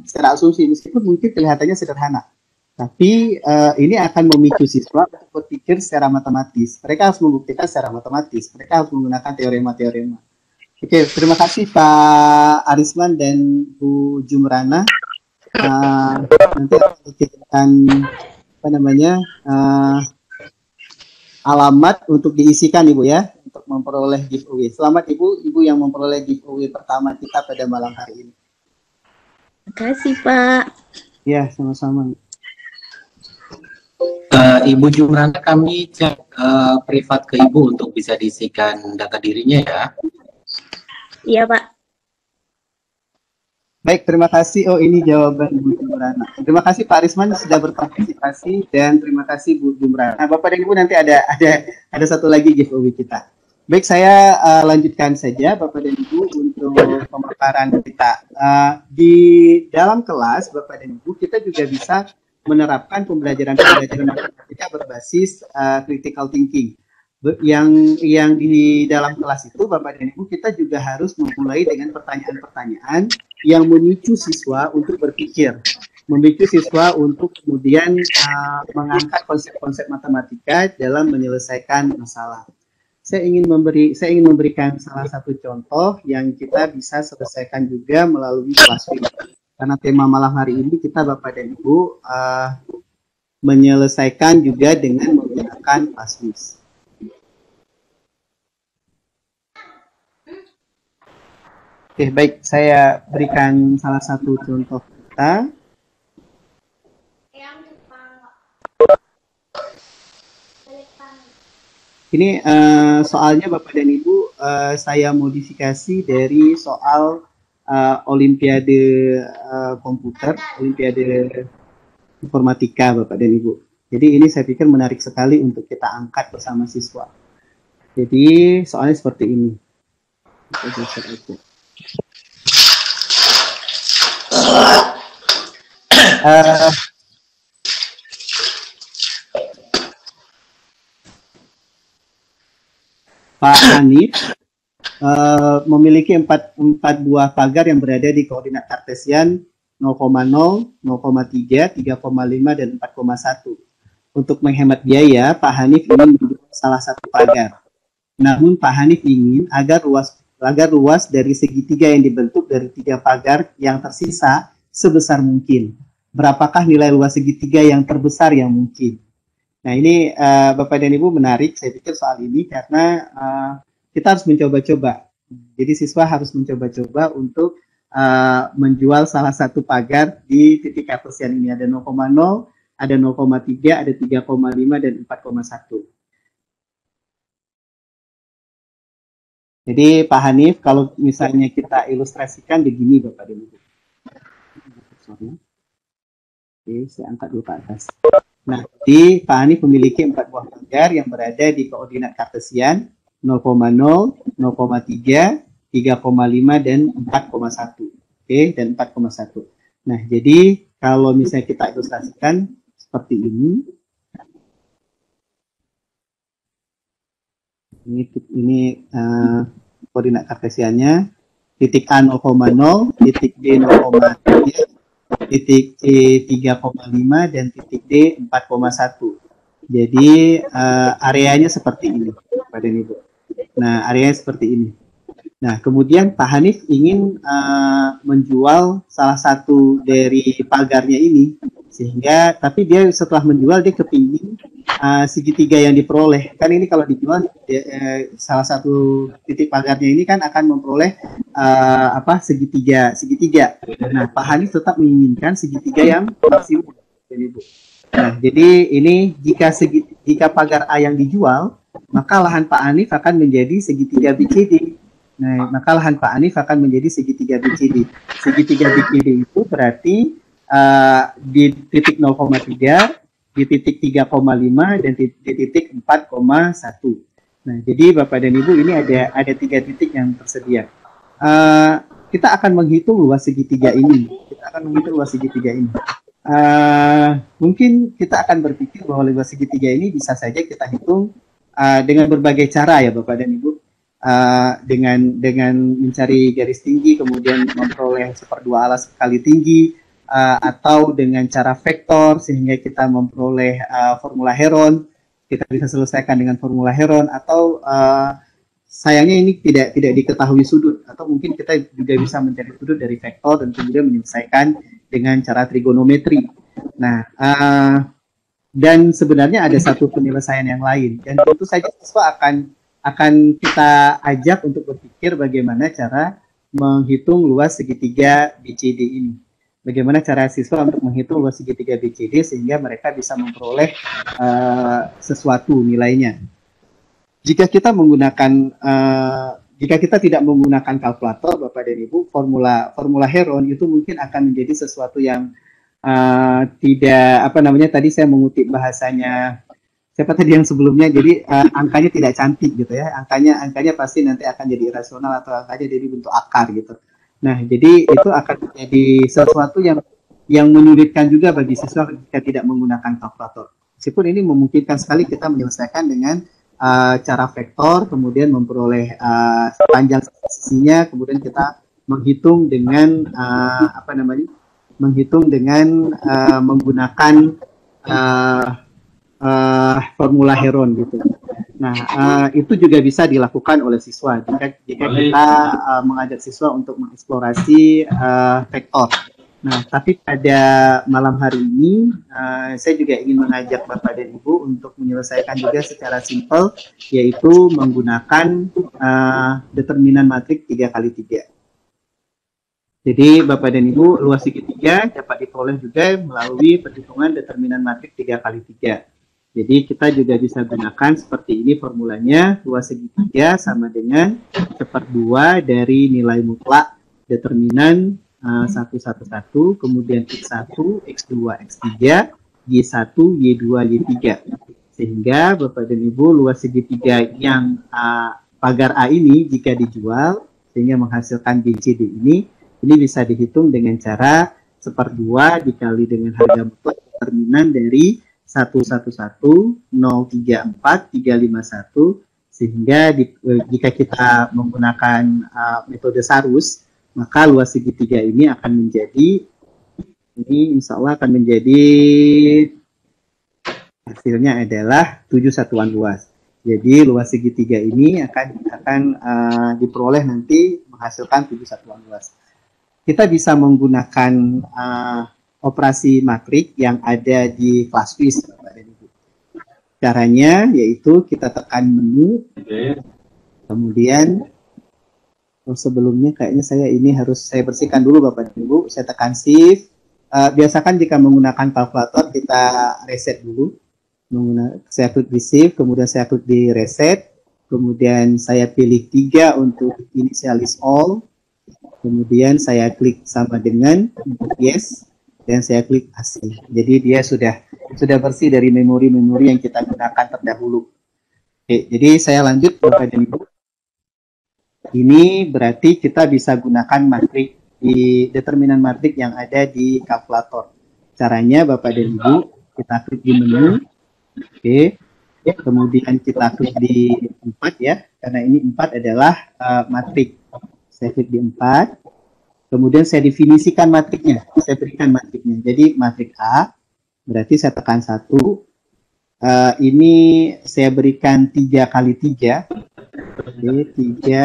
S2: secara asumsi, meskipun mungkin kelihatannya sederhana. Tapi ini akan memicu siswa untuk berpikir secara matematis. Mereka harus membuktikan secara matematis. Mereka harus menggunakan teorema-teorema. Oke, terima kasih Pak Arisman dan Bu Jumrana. Nanti kita akan alamat untuk diisikan Ibu ya, untuk memperoleh giveaway. Selamat Ibu yang memperoleh giveaway pertama kita pada malam hari ini.
S5: Terima kasih Pak.
S2: Ya, sama-sama.
S1: Ibu Jumrana, kami cek privat ke Ibu untuk bisa diisikan data dirinya ya.
S5: Iya Pak.
S2: Baik, terima kasih. Oh, ini jawaban Bu Jumrana. Terima kasih Pak Arisman sudah berpartisipasi dan terima kasih Bu Jumrana. Nah, Bapak dan Ibu, nanti ada satu lagi giveaway kita. Baik, saya lanjutkan saja Bapak dan Ibu untuk pemaparan kita. Di dalam kelas Bapak dan Ibu, kita juga bisa menerapkan pembelajaran matematika berbasis critical thinking. Yang di dalam kelas itu Bapak dan Ibu, kita juga harus memulai dengan pertanyaan-pertanyaan yang memicu siswa untuk berpikir, memicu siswa untuk kemudian mengangkat konsep-konsep matematika dalam menyelesaikan masalah. Saya ingin memberikan salah satu contoh yang kita bisa selesaikan juga melalui Plaswin. Karena tema malam hari ini kita Bapak dan Ibu menyelesaikan juga dengan menggunakan Plaswin. Oke, baik. Saya berikan salah satu contoh kita. Ini soalnya Bapak dan Ibu, saya modifikasi dari soal Olimpiade komputer, Olimpiade informatika Bapak dan Ibu. Jadi ini saya pikir menarik sekali untuk kita angkat bersama siswa. Jadi soalnya seperti ini. Pak Hanif memiliki empat buah pagar yang berada di koordinat kartesian 0,0, 0,3, 3,5, dan 4,1. Untuk menghemat biaya, Pak Hanif ingin menjual salah satu pagar. Namun Pak Hanif ingin agar ruas dari segitiga yang dibentuk dari 3 pagar yang tersisa sebesar mungkin. Berapakah nilai luas segitiga yang terbesar yang mungkin? Nah ini Bapak dan Ibu menarik, saya pikir soal ini karena kita harus mencoba-coba. Jadi siswa harus mencoba-coba untuk menjual salah satu pagar di titik kartesian ini. Ada 0,0, ada 0,3, ada 3,5, dan 4,1. Jadi Pak Hanif, kalau misalnya kita ilustrasikan begini Bapak dan Ibu. Oke, saya angkat dulu ke atas. Nah, di Pak Hanif memiliki 4 buah pagar yang berada di koordinat kartesian 0,0, 0,3, 3,5, dan 4,1. Oke, dan 4,1. Nah, jadi kalau misalnya kita ilustrasikan seperti ini. Ini koordinat kartesiannya. Titik A 0,0, titik B 0,3, titik C 3,5, dan titik D 4,1. Jadi areanya seperti ini, Bapak dan Ibu. Nah, areanya seperti ini. Nah, kemudian Pak Hanif ingin menjual salah satu dari pagarnya ini, sehingga tapi dia setelah menjual dia kepingin segitiga yang diperoleh. Kan ini kalau dijual salah satu titik pagarnya ini kan akan memperoleh segitiga. Nah, Pak Hanif tetap menginginkan segitiga yang maksimum. Nah, jadi ini jika pagar A yang dijual, maka lahan Pak Hanif akan menjadi segitiga BCD. Nah, maka lahan Pak Hanif akan menjadi segitiga BCD. Segitiga BCD itu berarti di titik 0,3, di titik 3,5, dan di titik 4,1. Nah, jadi Bapak dan Ibu ini ada 3 titik yang tersedia. Kita akan menghitung luas segitiga ini. Mungkin kita akan berpikir bahwa luas segitiga ini bisa saja kita hitung dengan berbagai cara ya Bapak dan Ibu. Dengan mencari garis tinggi, kemudian memperoleh 1/2 alas kali tinggi, atau dengan cara vektor sehingga kita memperoleh formula Heron, kita bisa selesaikan dengan formula Heron, atau sayangnya ini tidak diketahui sudut, atau mungkin kita juga bisa mencari sudut dari vektor dan kemudian menyelesaikan dengan cara trigonometri. Nah, dan sebenarnya ada satu penyelesaian yang lain, dan tentu saja siswa akan kita ajak untuk berpikir bagaimana cara menghitung luas segitiga BCD ini. Bagaimana cara siswa untuk menghitung luas segitiga BCD sehingga mereka bisa memperoleh sesuatu nilainya. Jika kita tidak menggunakan kalkulator, Bapak dan Ibu, formula Heron itu mungkin akan menjadi sesuatu yang tadi saya mengutip bahasanya siapa tadi yang sebelumnya, jadi angkanya tidak cantik gitu ya, angkanya pasti nanti akan jadi irasional atau angkanya jadi bentuk akar gitu. Nah, jadi itu akan menjadi sesuatu yang menyulitkan juga bagi siswa jika tidak menggunakan kalkulator. Meskipun ini memungkinkan sekali kita menyelesaikan dengan cara vektor, kemudian memperoleh panjang sisinya, kemudian kita menghitung dengan menggunakan formula Heron gitu. Nah, itu juga bisa dilakukan oleh siswa jika kita mengajak siswa untuk mengeksplorasi vektor. Nah, tapi pada malam hari ini saya juga ingin mengajak Bapak dan Ibu untuk menyelesaikan juga secara simpel, yaitu menggunakan determinan matrik 3x3. Jadi Bapak dan Ibu, luas segitiga dapat diperoleh juga melalui perhitungan determinan matrik 3 kali 3. Jadi kita juga bisa gunakan seperti ini formulanya, luas segitiga sama dengan 1/2 dari nilai mutlak determinan 111, kemudian X1, X2, X3, Y1, Y2, Y3. Sehingga Bapak dan Ibu, luas segitiga yang pagar A ini jika dijual sehingga menghasilkan BCD ini bisa dihitung dengan cara 1/2 dikali dengan harga mutlak determinan dari 111, 034, 351, sehingga jika kita menggunakan metode Sarus, maka luas segitiga ini akan menjadi, ini insya Allah akan menjadi, hasilnya adalah 7 satuan luas. Jadi luas segitiga ini akan diperoleh nanti menghasilkan 7 satuan luas. Kita bisa menggunakan operasi matrik yang ada di ClassWiz, Bapak dan Ibu. Caranya yaitu kita tekan menu, kemudian sebelumnya kayaknya saya bersihkan dulu Bapak dan Ibu. Saya tekan Shift. Biasakan jika menggunakan kalkulator kita reset dulu. Saya klik di Shift, kemudian saya klik di reset, kemudian saya pilih 3 untuk initialize all. Kemudian saya klik sama dengan yes, dan saya klik asli. Jadi dia sudah bersih dari memori-memori yang kita gunakan terdahulu. Oke, jadi saya lanjut Bapak dan Ibu. Ini berarti kita bisa gunakan matrik di determinan matrik yang ada di kalkulator. Caranya Bapak dan Ibu, kita klik di menu. Oke. Kemudian kita klik di 4 ya, karena ini 4 adalah matrik. Saya klik di 4, kemudian saya definisikan matriknya, saya berikan matriknya. Jadi matrik A, berarti saya tekan 1, ini saya berikan 3 kali 3, oke,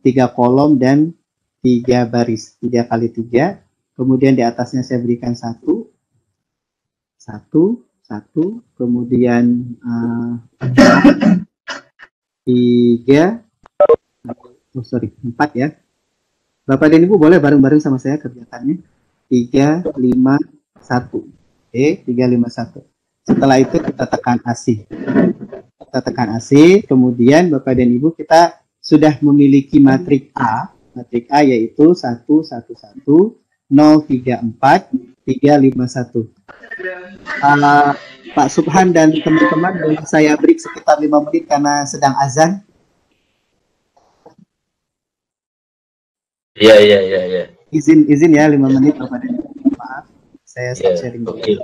S2: 3 kolom dan 3 baris, 3 kali 3, kemudian di atasnya saya berikan 1, kemudian 3, 4 ya. Bapak dan Ibu boleh bareng-bareng sama saya kerjakannya. 3, 5, 1. Oke, 3, 5, 1. Setelah itu kita tekan AC. Kita tekan AC, kemudian Bapak dan Ibu kita sudah memiliki matrik A. Matrik A yaitu 1, 1, 1, 0, 3, 4, 3, 5, 1. Pak Subhan dan teman-teman, boleh saya break sekitar 5 menit karena sedang azan.
S3: Iya.
S2: Izin ya 5 menit Bapak dan Ibu. Maaf, saya stop sharing.
S3: Oke.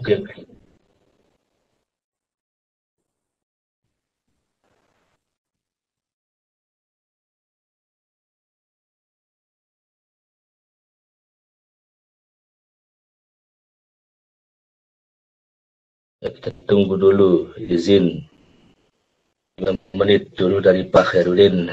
S3: Kita tunggu dulu izin 5 menit dulu dari Pak Khairudin.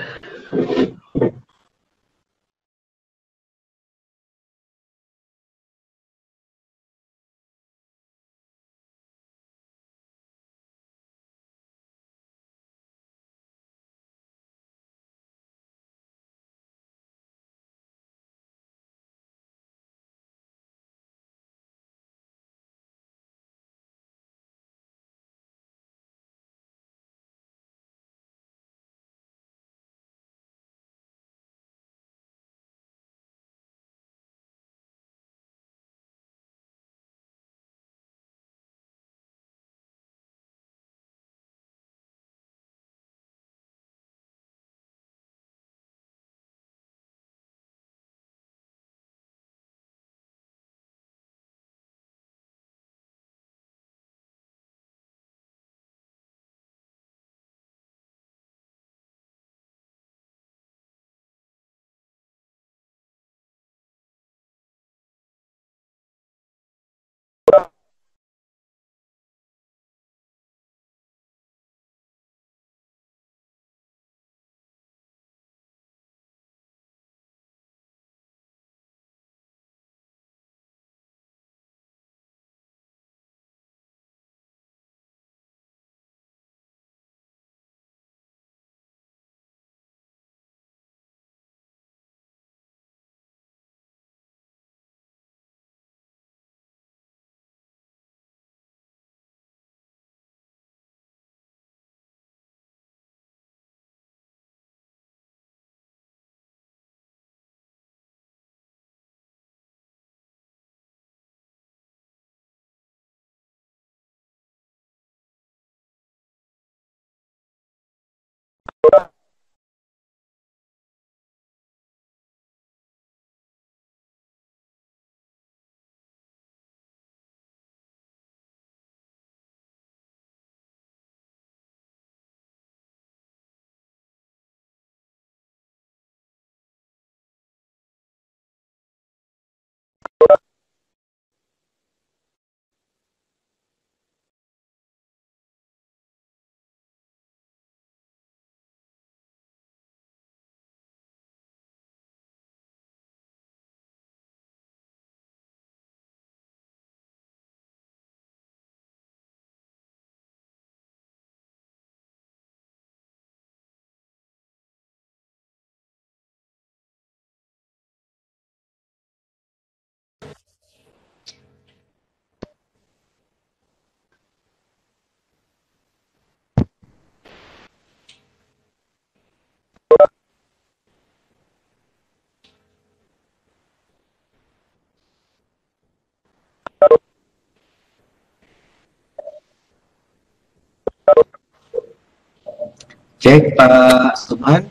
S1: Cek Pak Subhan.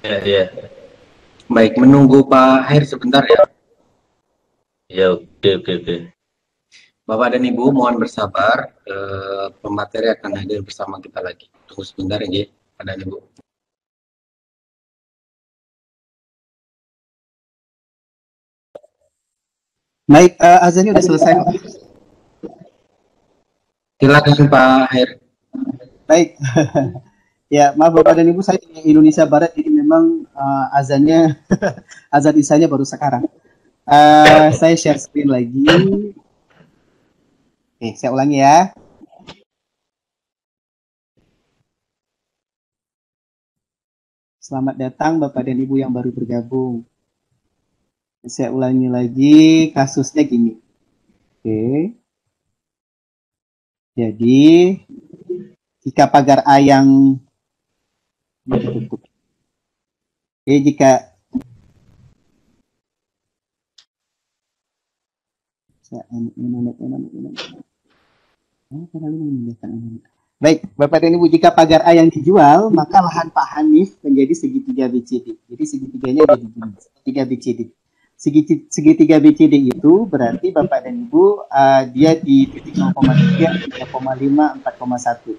S3: Ya.
S1: Baik, menunggu Pak Her sebentar ya.
S3: Ya, oke.
S1: Bapak dan Ibu mohon bersabar, pemateri akan hadir bersama kita lagi. Tunggu sebentar ya, Pak dan Ibu.
S2: Baik, azannya udah selesai.
S1: Silakan Pak Her.
S2: Baik. Ya, maaf Bapak dan Ibu, saya di Indonesia Barat, jadi memang azannya azan isanya baru sekarang. Saya share screen lagi. Oke, saya ulangi ya. Selamat datang Bapak dan Ibu yang baru bergabung. Saya ulangi lagi, kasusnya gini. Oke. Jadi, jika pagar A yang ditutup. Oke, jika baik, Bapak dan Ibu, jika pagar A yang dijual, maka lahan Pak Hanif menjadi segitiga BCD. Jadi segitiganya jadi segitiga BCD. Segitiga BCD itu berarti Bapak dan Ibu dia di titik 0,3, 3,5, 4,1.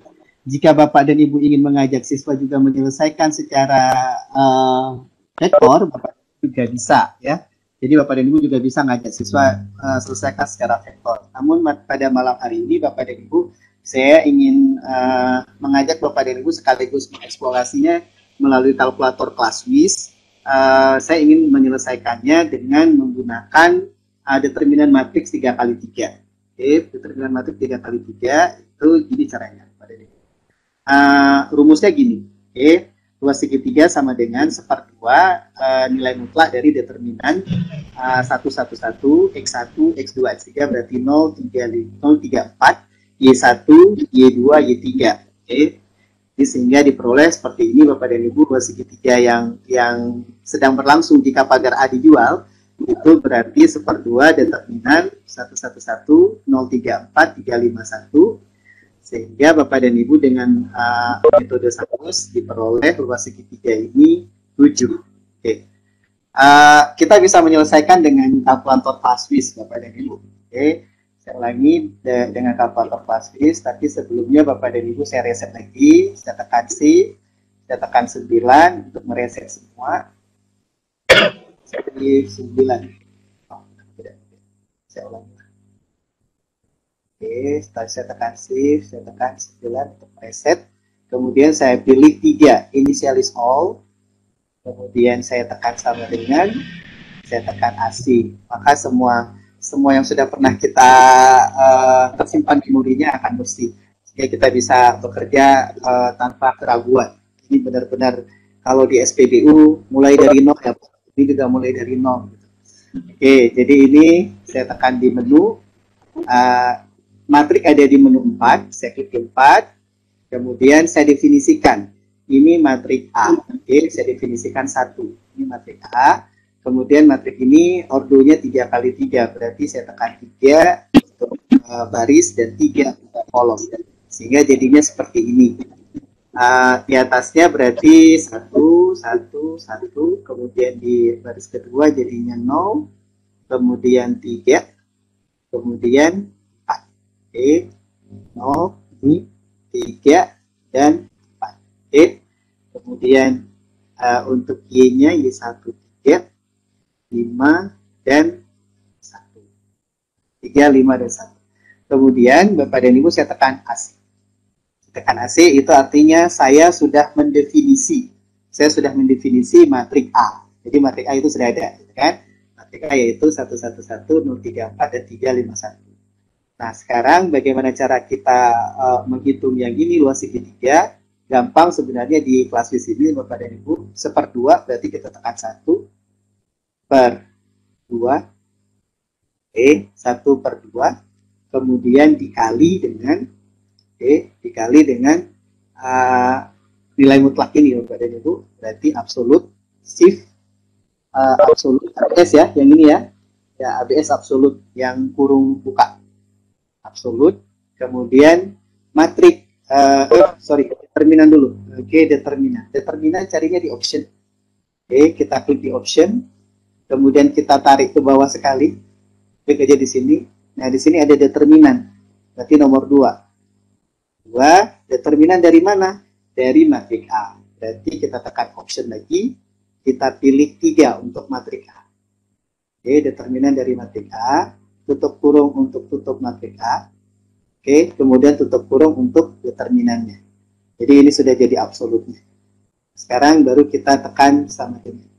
S2: Jika Bapak dan Ibu ingin mengajak siswa juga menyelesaikan secara vektor, Bapak juga bisa ya. Jadi Bapak dan Ibu juga bisa ngajak siswa selesaikan secara vektor. Namun pada malam hari ini Bapak dan Ibu, saya ingin mengajak Bapak dan Ibu sekaligus mengeksplorasinya melalui kalkulator ClassWiz. Saya ingin menyelesaikannya dengan menggunakan determinan matriks 3x3. Oke, determinan matriks 3x3 itu gini caranya, Bapak dan Ibu. Rumusnya gini, oke, luas segitiga sama dengan 1/2 nilai mutlak dari determinan 111, X1, X2, X3 berarti 0, 3, 4, Y1, Y2, Y3. Oke. Jadi sehingga diperoleh seperti ini Bapak dan Ibu, luas segitiga yang sedang berlangsung jika pagar A dijual, itu berarti 1/2 determinan 111, 034, 351. Sehingga Bapak dan Ibu dengan metode Samus diperoleh luas segitiga ini 7. Oke. Kita bisa menyelesaikan dengan kalkulator ClassWiz Bapak dan Ibu. Oke. Saya ulangi dengan kalkulator ClassWiz, tapi sebelumnya Bapak dan Ibu saya reset lagi, saya tekan Shift, saya tekan 9 untuk mereset semua. Saya pilih 9. Oh, tidak. Saya ulangi. Oke, setelah saya tekan Shift, saya tekan 9 untuk reset. Kemudian saya pilih 3, initialize all. Kemudian saya tekan sama dengan, saya tekan AC. Maka semua yang sudah pernah kita tersimpan memorinya akan bersih. Sehingga kita bisa bekerja tanpa keraguan. Ini benar-benar kalau di SPBU mulai dari 0 ya, ini juga mulai dari 0. Oke, jadi ini saya tekan di menu. Matrik ada di menu 4, saya klik 4, kemudian saya definisikan, ini matrik A, oke, saya definisikan 1, ini matrik A, kemudian matrik ini ordonya 3x3, berarti saya tekan 3 untuk baris dan 3 untuk kolom, sehingga jadinya seperti ini. Di atasnya berarti 1, 1, 1, kemudian di baris kedua jadinya 0, kemudian 3, kemudian 0, 3, dan 4. Oke. Kemudian untuk Y-nya Y1, 3, 5, dan 1. 3, 5, dan 1. Kemudian Bapak dan Ibu saya tekan AC. Tekan AC itu artinya saya sudah mendefinisi. Saya sudah mendefinisi matrik A. Jadi matrik A itu sudah ada. Kan? Matrik A yaitu 111, 034, dan 351. Nah, sekarang bagaimana cara kita menghitung yang ini luas segitiga? Gampang sebenarnya di ClassWiz ini Bapak dan Ibu. 1/2 berarti kita tekan 1/2. Oke, 1/2. Kemudian dikali dengan nilai mutlak ini Bapak dan Ibu. Berarti absolut shift absolut ABS ya, yang ini ya. Ya, ABS absolut yang kurung buka. Absolut, kemudian matrik determinan dulu. Oke, determinan. Determinan carinya di option. Oke, kita klik di option. Kemudian kita tarik ke bawah sekali. Klik aja di sini. Nah, di sini ada determinan. Berarti nomor 2. Determinan dari mana? Dari matrik A. Berarti kita tekan option lagi. Kita pilih 3 untuk matrik A. Oke, determinan dari matrik A. Tutup kurung untuk tutup matrik A. Oke, kemudian tutup kurung untuk determinannya. Jadi ini sudah jadi absolutnya. Sekarang baru kita tekan sama dengan.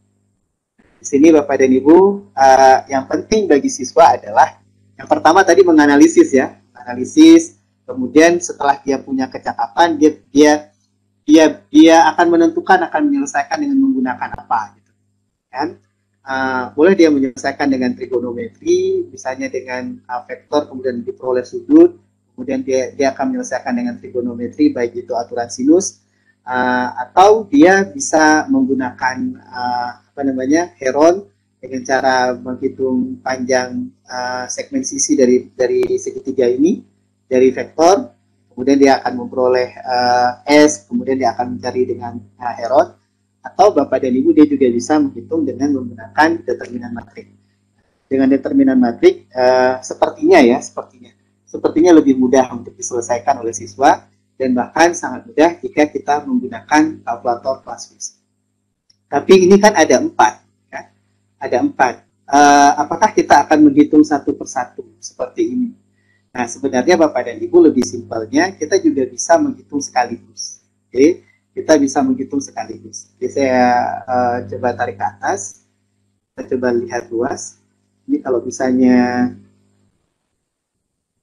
S2: Di sini Bapak dan Ibu, yang penting bagi siswa adalah yang pertama tadi menganalisis ya, analisis. Kemudian setelah dia punya kecakapan, dia akan menentukan akan menyelesaikan dengan menggunakan apa, gitu. Kan? Boleh dia menyelesaikan dengan trigonometri, misalnya dengan vektor, kemudian diperoleh sudut. Kemudian dia akan menyelesaikan dengan trigonometri, baik itu aturan sinus, atau dia bisa menggunakan Heron dengan cara menghitung panjang segmen sisi dari segitiga ini, dari vektor. Kemudian dia akan memperoleh S, kemudian dia akan mencari dengan Heron. Atau Bapak dan Ibu dia juga bisa menghitung dengan menggunakan determinan matrik. Dengan determinan matrik, sepertinya lebih mudah untuk diselesaikan oleh siswa, dan bahkan sangat mudah jika kita menggunakan kalkulator kelas. Tapi ini kan ada 4, ya? Ada 4. Apakah kita akan menghitung satu persatu seperti ini? Nah, sebenarnya Bapak dan Ibu lebih simpelnya kita juga bisa menghitung sekaligus. Oke, kita bisa menghitung sekaligus. Jadi saya coba tarik ke atas, kita coba lihat luas. Ini kalau misalnya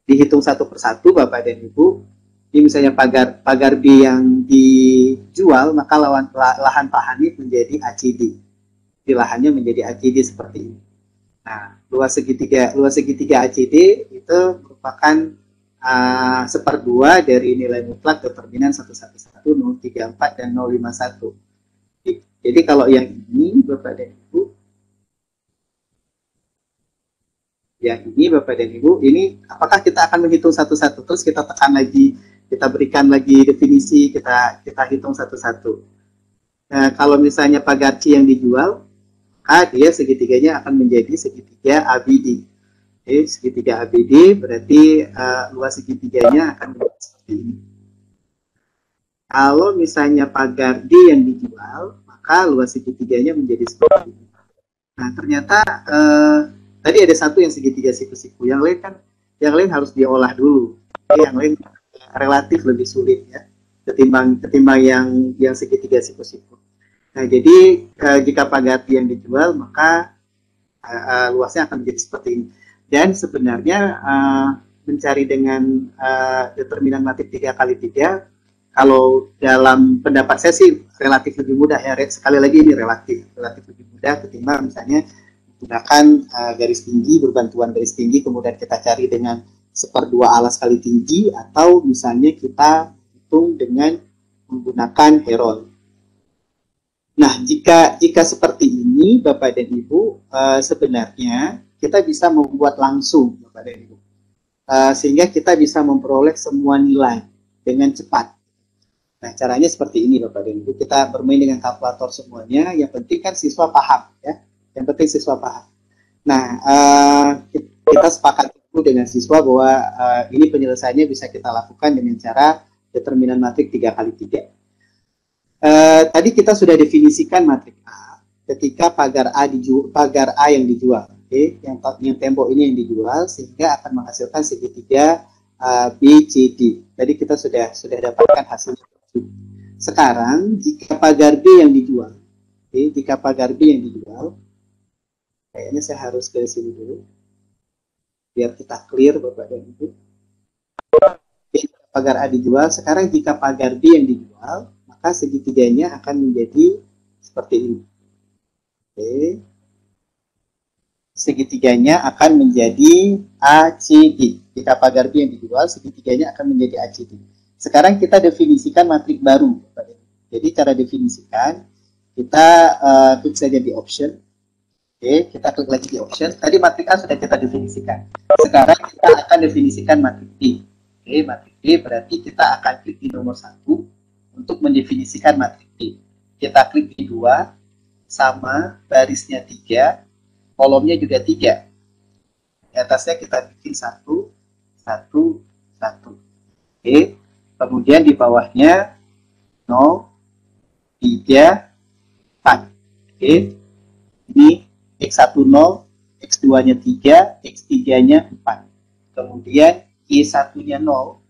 S2: dihitung satu persatu Bapak dan Ibu, ini misalnya pagar B yang dijual, maka lahan tahan ini menjadi ACD. Di lahannya menjadi ACD seperti ini. Nah, luas segitiga ACD itu merupakan 1/2 dari nilai mutlak determinan 111, 034 dan 051. Jadi kalau yang ini Bapak dan Ibu, ini apakah kita akan menghitung satu-satu, terus kita tekan lagi, kita berikan lagi definisi, kita hitung satu-satu. Nah, kalau misalnya pagar C yang dijual, dia segitiganya akan menjadi segitiga ABD. Oke, segitiga ABD berarti luas segitiganya akan menjadi seperti ini. Kalau misalnya pagar D yang dijual, maka luas segitiganya menjadi seperti ini. Nah, ternyata tadi ada satu yang segitiga siku-siku, yang lain harus diolah dulu. Yang lain relatif lebih sulit ya, ketimbang yang segitiga siku-siku. Nah, jadi jika pagar yang dijual, maka luasnya akan menjadi seperti ini. Dan sebenarnya mencari dengan determinan matrik 3x3, kalau dalam pendapat saya sih relatif lebih mudah ya. Sekali lagi ini relatif lebih mudah ketimbang misalnya menggunakan garis tinggi, berbantuan garis tinggi, kemudian kita cari dengan 1/2 alas kali tinggi, atau misalnya kita hitung dengan menggunakan Heron. Nah, jika seperti ini Bapak dan Ibu, sebenarnya kita bisa membuat langsung Bapak dan Ibu, sehingga kita bisa memperoleh semua nilai dengan cepat. Nah, caranya seperti ini Bapak dan Ibu, kita bermain dengan kalkulator semuanya, yang penting kan siswa paham ya, yang penting siswa paham. Nah, kita sepakat dengan siswa bahwa ini penyelesaiannya bisa kita lakukan dengan cara determinan matrik 3x3. Tadi kita sudah definisikan matrik A ketika pagar A yang dijual, okay? yang tembok ini yang dijual, sehingga akan menghasilkan segitiga BCD. Tadi kita sudah dapatkan hasilnya. Sekarang jika pagar B yang dijual, okay? Jika pagar B yang dijual, kayaknya saya harus ke sini dulu biar kita clear Bapak dan Ibu. Okay, pagar A dijual. Sekarang jika pagar B yang dijual, maka segitiganya akan menjadi seperti ini. Oke. Segitiganya akan menjadi ACD. Jika pagar B yang dijual, segitiganya akan menjadi ACD. Sekarang kita definisikan matrik baru. Jadi cara definisikan, kita klik saja di option. Oke, kita klik lagi di option. Tadi matrik A sudah kita definisikan. Sekarang kita akan definisikan matrik D. Oke, matrik D berarti kita akan klik di nomor 1. untuk mendefinisikan matrik D. Kita klik di 2, sama, barisnya 3, kolomnya juga 3. Di atasnya kita bikin 1, 1, 1. Oke. Kemudian di bawahnya 0, 3, 4. Oke. Ini X1 0, X2-nya 3, X3-nya 4. Kemudian Y1-nya 0,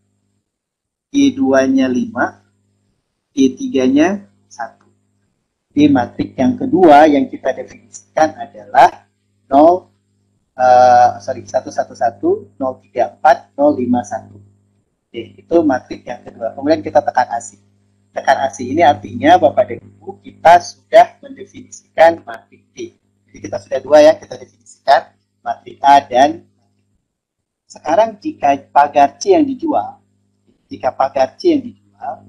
S2: Y2-nya 5, Y3-nya 1. Di matrik yang kedua yang kita definisikan adalah 0, 111, 034, 051. Oke, itu matrik yang kedua. Kemudian kita tekan AC. Tekan AC ini artinya Bapak dan Ibu kita sudah mendefinisikan matrik D. Jadi kita sudah dua ya, kita definisikan matrik A dan sekarang jika pagar C yang dijual,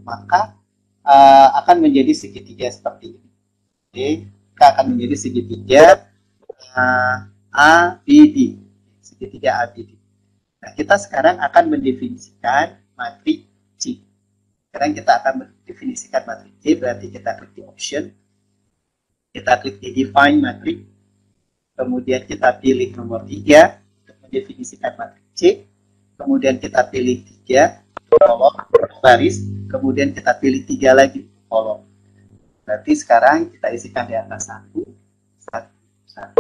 S2: maka akan menjadi segitiga seperti ini. Oke, kita akan menjadi segitiga ABD, segitiga ABD. Nah, kita sekarang akan mendefinisikan matrik C. Sekarang kita akan mendefinisikan matrik C, berarti kita klik di option, kita klik di define matrik, kemudian kita pilih nomor 3 untuk mendefinisikan matrik C, kemudian kita pilih 3 kolom baris, kemudian kita pilih 3 lagi kolom. Berarti sekarang kita isikan di atas 1, 1,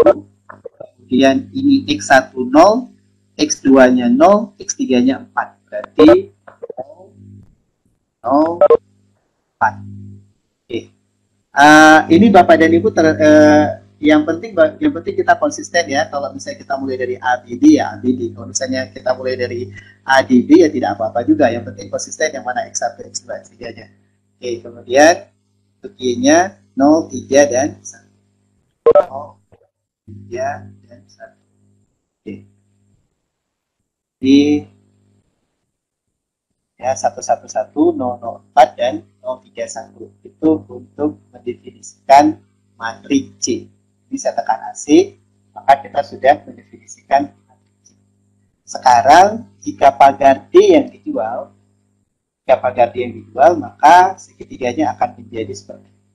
S2: 1. Kemudian ini X1 0, X2-nya 0, X3-nya 4. Berarti 0, 4. Oke. Ini Bapak dan Ibu yang penting kita konsisten ya. Kalau misalnya kita mulai dari ABD ya ABD. Kalau misalnya kita mulai dari ADB ya tidak apa-apa juga. Yang penting konsisten yang mana X1, X2, X3-nya. Oke, kemudian untuk Y-nya 0, 3, dan 1. 0, 3, dan 1. Oke. Di ya 111, 004, dan 031 itu untuk mendefinisikan matrik C. Ini saya tekan AC, maka kita sudah mendefinisikan matrik C. Sekarang jika pagar D yang dijual, maka segitiganya akan menjadi seperti ini.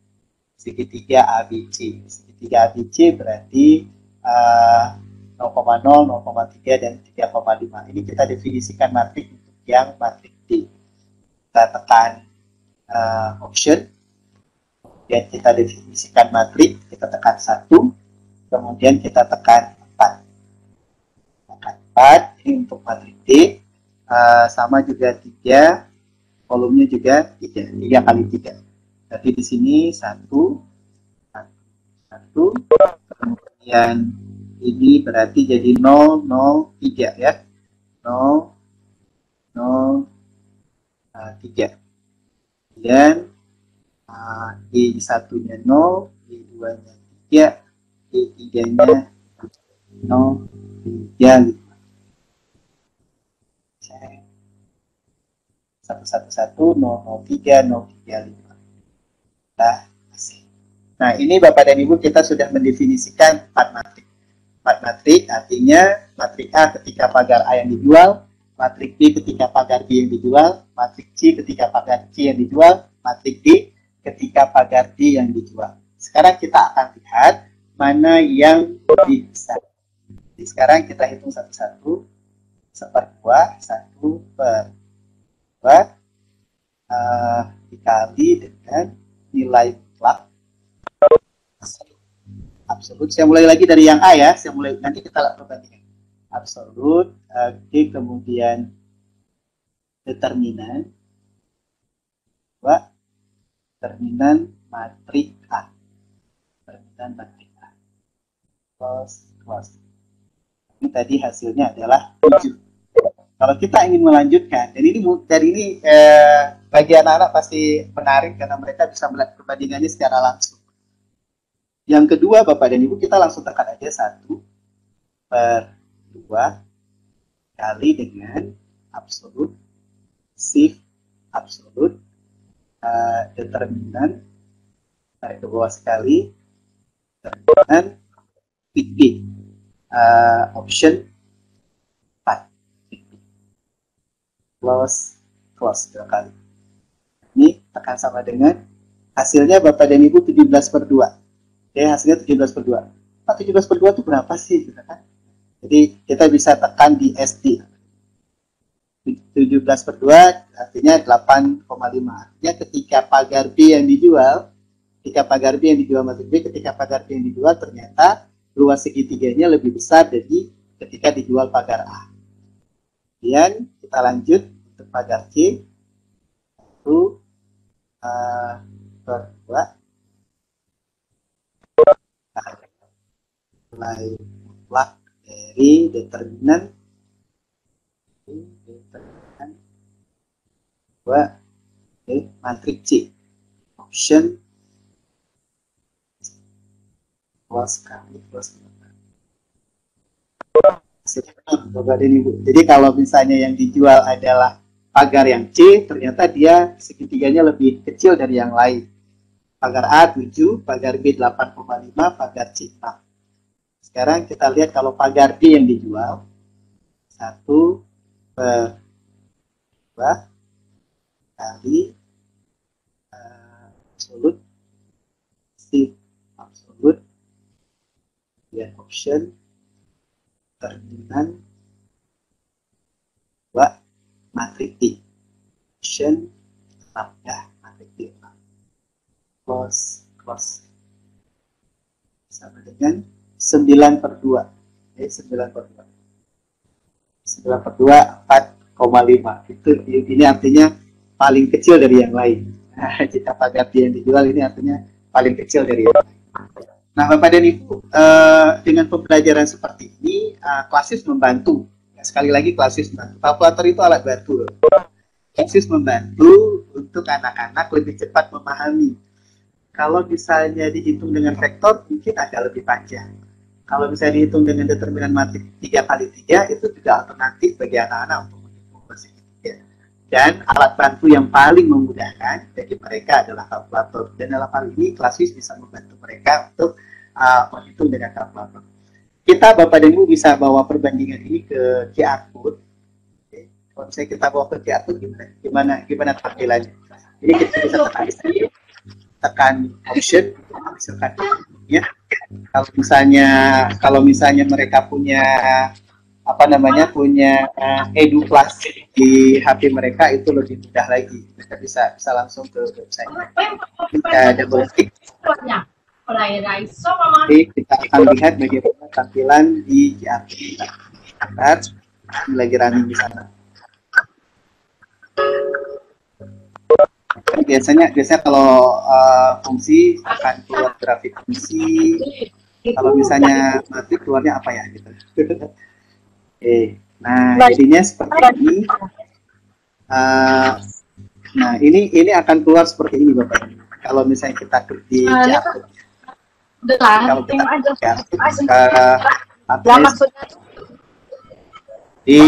S2: Segitiga ABC. Segitiga ABC berarti 0,0, 0,3, dan 3,5. Ini kita definisikan matrik untuk yang matrik D. Kita tekan option, kemudian kita definisikan matrik, kita tekan 1, kemudian kita tekan 4. Tekan 4, ini untuk matrik D, sama juga 3, kolomnya juga 3 kali 3. Jadi di sini 1, 1, 1, kemudian ini berarti jadi 0, 0, 3 ya. 0, 0, 3. Kemudian Y1-nya 0, Y2-nya 3, Y3-nya 0, 3, 111, 003, 035. Nah, ini Bapak dan Ibu kita sudah mendefinisikan 4 matrik. 4 matrik artinya matrik A ketika pagar A yang dijual, matrik B ketika pagar B yang dijual, matrik C ketika pagar C yang dijual, matrik D ketika pagar D yang dijual. Sekarang kita akan lihat mana yang lebih besar. Jadi sekarang kita hitung satu-satu. 1/2, 1/2 dikali dengan nilai mutlak absolut. Saya mulai lagi dari yang A ya. Nanti kita lihat perbandingan. Absolut, D kemudian determinan, 2, determinan matrik A. Close. Ini tadi hasilnya adalah 7. Kalau kita ingin melanjutkan, dan ini bagi anak-anak pasti menarik karena mereka bisa melihat perbandingannya secara langsung. Yang kedua, Bapak dan Ibu, kita langsung tekan aja 1/2 kali dengan absolut, shift absolut, determinan, tarik ke bawah sekali, determinan, klik D, option 4, close 2 kali. Ini tekan sama dengan hasilnya Bapak dan Ibu 17/2. Oke, hasilnya 17/2. Pak, 17/2 itu berapa sih? Gitu kan? Jadi kita bisa tekan di SD. 17/2 artinya 8,5. Artinya ketika pagar B yang dijual, ketika pagar B yang dijual ternyata luas segitiganya lebih besar dari ketika dijual pagar A. Kemudian kita lanjut untuk pagar C. 1/2 nilai mutlak dari determinan 2 matriks C. Option plus kali plus. Jadi kalau misalnya yang dijual adalah pagar yang C, ternyata dia segitiganya lebih kecil dari yang lain. Pagar A 7, pagar B 8,5, pagar C 4. Sekarang kita lihat kalau pagar D yang dijual 1/2 kali absolut shift absolut dan option determinan 2 matriks D. Option matriks D close sama dengan 9/2. 9/2 4,5. Ini artinya paling kecil dari yang lain. Nah, jika pagar yang dijual ini artinya paling kecil dari yang lain. Nah, Bapak dan Ibu, dengan pembelajaran seperti ini, Classis membantu. Ya, sekali lagi Classis membantu. Kalkulator itu alat bantu. Classis membantu untuk anak-anak lebih cepat memahami. Kalau misalnya dihitung dengan vektor, mungkin agak lebih panjang. Kalau misalnya dihitung dengan determinan matriks 3x3, itu juga alternatif bagi anak-anak untuk menghitung segitiga. Dan alat bantu yang paling memudahkan bagi mereka adalah kalkulator. Dan dalam hal ini, Classis bisa membantu mereka untuk menghitung dengan kalkulator. Kita, Bapak dan Ibu, bisa bawa perbandingan ini ke QR code. Kalau misalnya kita bawa ke QR code, gimana tampilannya? Jadi kita bisa tekan option, misalkan ya. Kalau misalnya mereka punya punya EduPlus di HP mereka, itu lebih mudah lagi. Mereka bisa langsung ke website. Kita double klik. Jadi kita akan lihat bagaimana tampilan di QR kita. Lagi running di sana. Biasanya kalau fungsi akan keluar grafik fungsi. Kalau misalnya mati keluarnya apa ya gitu. Nah jadinya seperti ini. Nah ini akan keluar seperti ini Bapak. Kalau misalnya kita klik di jatuh, kalau kita di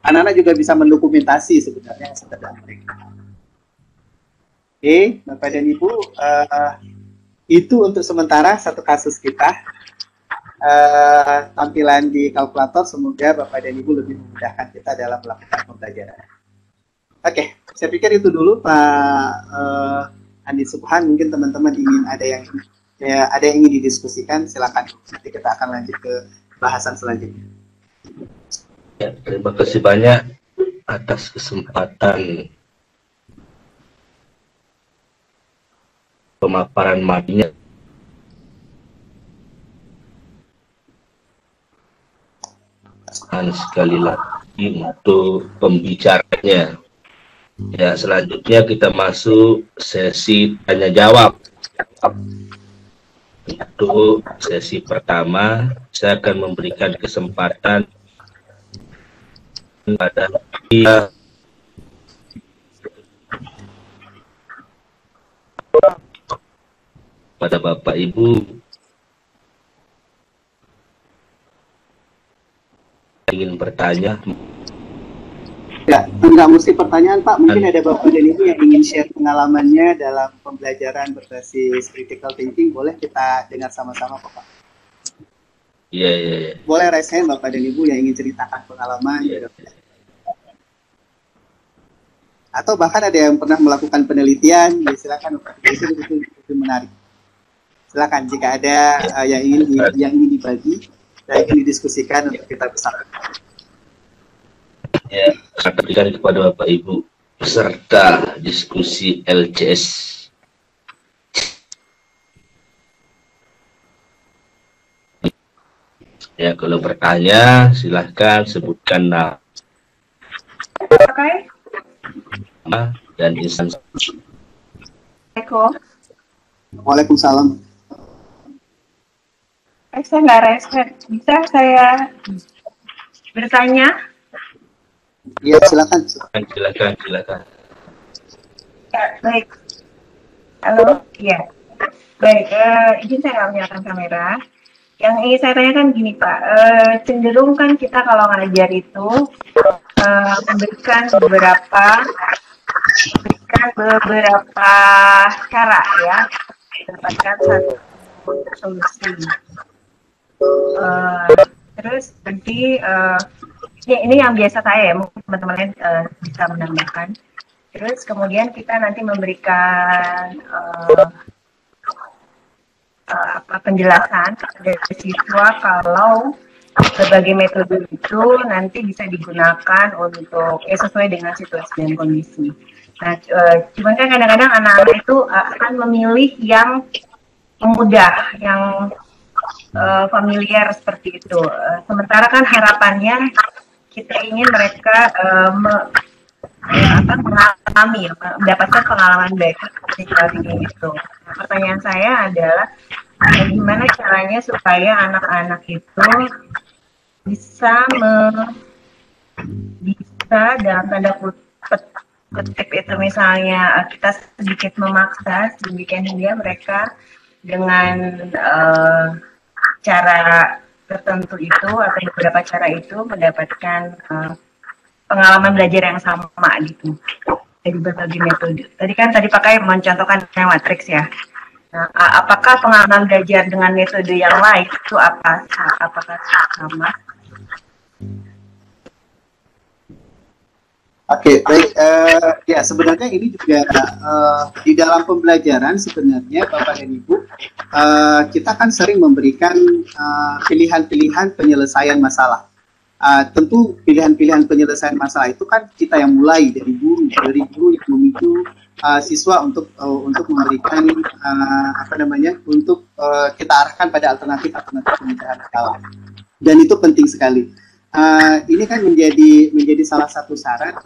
S2: anak-anak juga bisa mendokumentasi sebenarnya sederhana mereka. Oke, Bapak dan Ibu, itu untuk sementara satu kasus kita. Tampilan di kalkulator, semoga Bapak dan Ibu lebih memudahkan kita dalam melakukan pembelajaran. Oke, saya pikir itu dulu Pak Andi Subhan. Mungkin teman-teman ingin ada yang ingin didiskusikan, silakan. Nanti kita akan lanjut ke bahasan selanjutnya.
S3: Ya, terima kasih banyak atas kesempatan pemaparan materinya. Dan sekali lagi untuk pembicaranya. Ya, selanjutnya kita masuk sesi tanya jawab. Untuk sesi pertama, saya akan memberikan kesempatan pada Bapak Ibu ingin bertanya.
S2: Enggak mesti pertanyaan Pak, mungkin ada Bapak dan Ibu yang ingin share pengalamannya dalam pembelajaran berbasis critical thinking, boleh kita dengar sama-sama Pak.
S3: Iya.
S2: Boleh raise hand Bapak dan Ibu yang ingin ceritakan pengalaman. atau bahkan ada yang pernah melakukan penelitian, ya silakan itu menarik. Silakan jika ada yang ingin dibagi dan ingin didiskusikan untuk kita bersama.
S3: Ya, saya berikan kepada Bapak Ibu peserta diskusi LCS. Ya, kalau bertanya silahkan sebutkan nama dan instansi.
S2: Waalaikumsalam.
S6: Saya nggak respon. Bisa saya bertanya?
S2: Iya, silakan.
S3: Silakan.
S6: Ya, baik. Halo, ya. Baik, izin saya nggak menyalakan kamera. Yang ingin saya tanyakan gini Pak, cenderung kan kita kalau ngajar itu memberikan beberapa cara ya, mendapatkan satu solusi. Terus nanti ini yang biasa saya ya, mungkin teman-teman lain bisa menambahkan. Terus kemudian kita nanti memberikan penjelasan dari siswa kalau berbagai metode itu nanti bisa digunakan untuk sesuai dengan situasi dan kondisi. Nah, cuman kan kadang-kadang anak-anak itu akan memilih yang mudah, yang familiar seperti itu. Sementara kan harapannya kita ingin mereka mengalami, mendapatkan pengalaman baik seperti itu. Nah, pertanyaan saya adalah gimana caranya supaya anak-anak itu bisa dalam tanda kutip itu misalnya kita sedikit memaksa sedemikian hingga mereka dengan cara tertentu itu atau beberapa cara itu mendapatkan pengalaman belajar yang sama gitu dari berbagai metode. Tadi pakai mencontohkan yang matriks ya. Nah, apakah pengalaman belajar dengan metode yang lain itu apakah sama?
S2: Oke, baik. Ya sebenarnya ini juga di dalam pembelajaran sebenarnya Bapak dan Ibu kita kan sering memberikan pilihan-pilihan penyelesaian masalah. Tentu pilihan-pilihan penyelesaian masalah itu kan kita yang mulai dari guru yang memicu siswa untuk memberikan untuk kita arahkan pada alternatif pemecahan masalah. Dan itu penting sekali. Ini kan menjadi salah satu syarat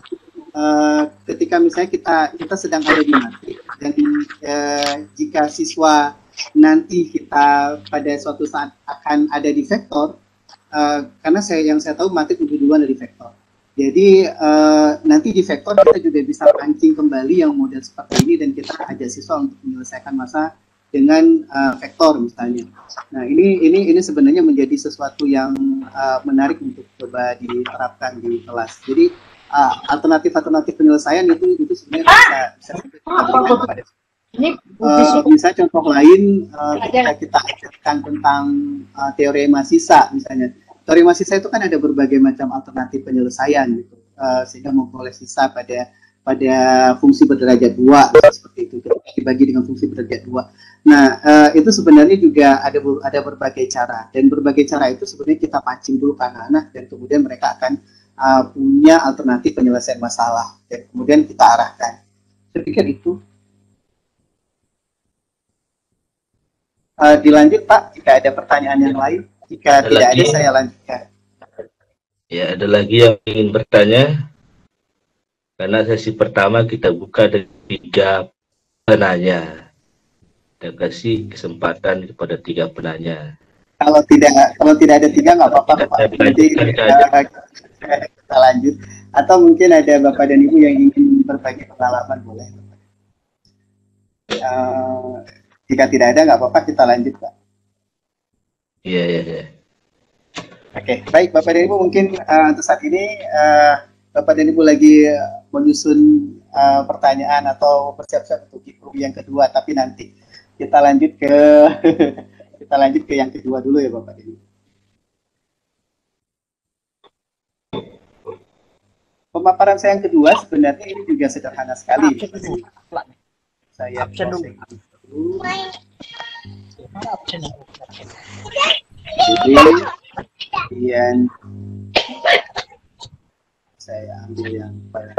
S2: ketika misalnya kita sedang ada di matrik dan jika siswa nanti kita pada suatu saat akan ada di vektor. Karena yang saya tahu matrik lebih duluan dari vektor. Jadi nanti di vektor kita juga bisa pancing kembali yang model seperti ini dan kita ajak siswa untuk menyelesaikan masa dengan vektor misalnya. Nah ini sebenarnya menjadi sesuatu yang menarik untuk coba diterapkan di kelas. Jadi alternatif penyelesaian itu sebenarnya bisa kita berikan kepada misalnya contoh lain ketika kita ajarkan tentang teorema sisa misalnya. Teorema sisa itu kan ada berbagai macam alternatif penyelesaian gitu. Sehingga memperoleh sisa pada fungsi berderajat 2 seperti itu. Dibagi dengan fungsi berderajat 2. Nah, itu sebenarnya juga ada berbagai cara dan berbagai cara itu sebenarnya kita pancing dulu ke anak-anak dan kemudian mereka akan punya alternatif penyelesaian masalah dan kemudian kita arahkan. Saya pikir itu. Dilanjut Pak, jika ada pertanyaan yang lain. Jika tidak ada, saya lanjutkan.
S3: Ya, ada lagi yang ingin bertanya? Karena sesi pertama kita buka dari 3 penanya. Kita kasih kesempatan kepada 3 penanya.
S2: Kalau tidak ada 3 nggak apa-apa Pak. Nanti kita lanjut. Atau mungkin ada Bapak dan Ibu yang ingin berbagi pengalaman boleh. Jika tidak ada, nggak apa-apa, kita lanjut, Pak.
S3: Iya.
S2: Oke, baik, Bapak dan Ibu, mungkin untuk saat ini, Bapak dan Ibu lagi menyusun pertanyaan atau persiap-siap untuk group yang kedua, tapi nanti kita lanjut ke yang kedua dulu ya, Bapak dan Ibu. pemaparan saya yang kedua sebenarnya ini juga sederhana sekali. Saya closing dulu. Jadi kemudian saya ambil yang pada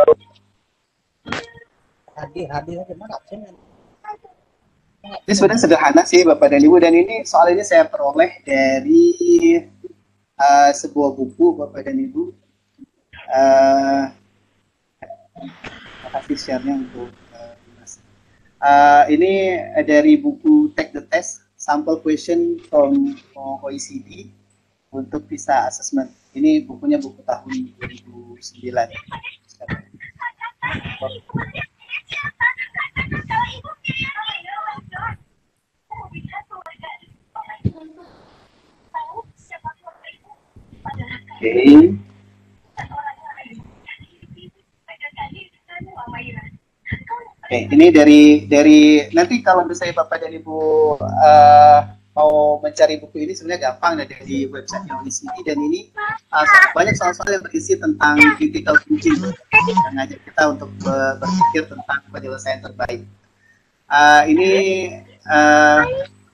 S2: ini sebenarnya sederhana sih Bapak dan Ibu, dan ini soal ini saya peroleh dari sebuah buku Bapak dan Ibu. Terima kasih share-nya untuk ini dari buku Take the Test, Sample Question from OECD untuk PISA Assessment. Ini bukunya buku tahun 2009. Oke, ini dari nanti kalau misalnya Bapak dan Ibu mau mencari buku ini sebenarnya gampang, dari websitenya OECD, dan ini banyak soal-soal yang berisi tentang critical thinking yang ngajak kita untuk berpikir tentang penyelesaian terbaik. Ini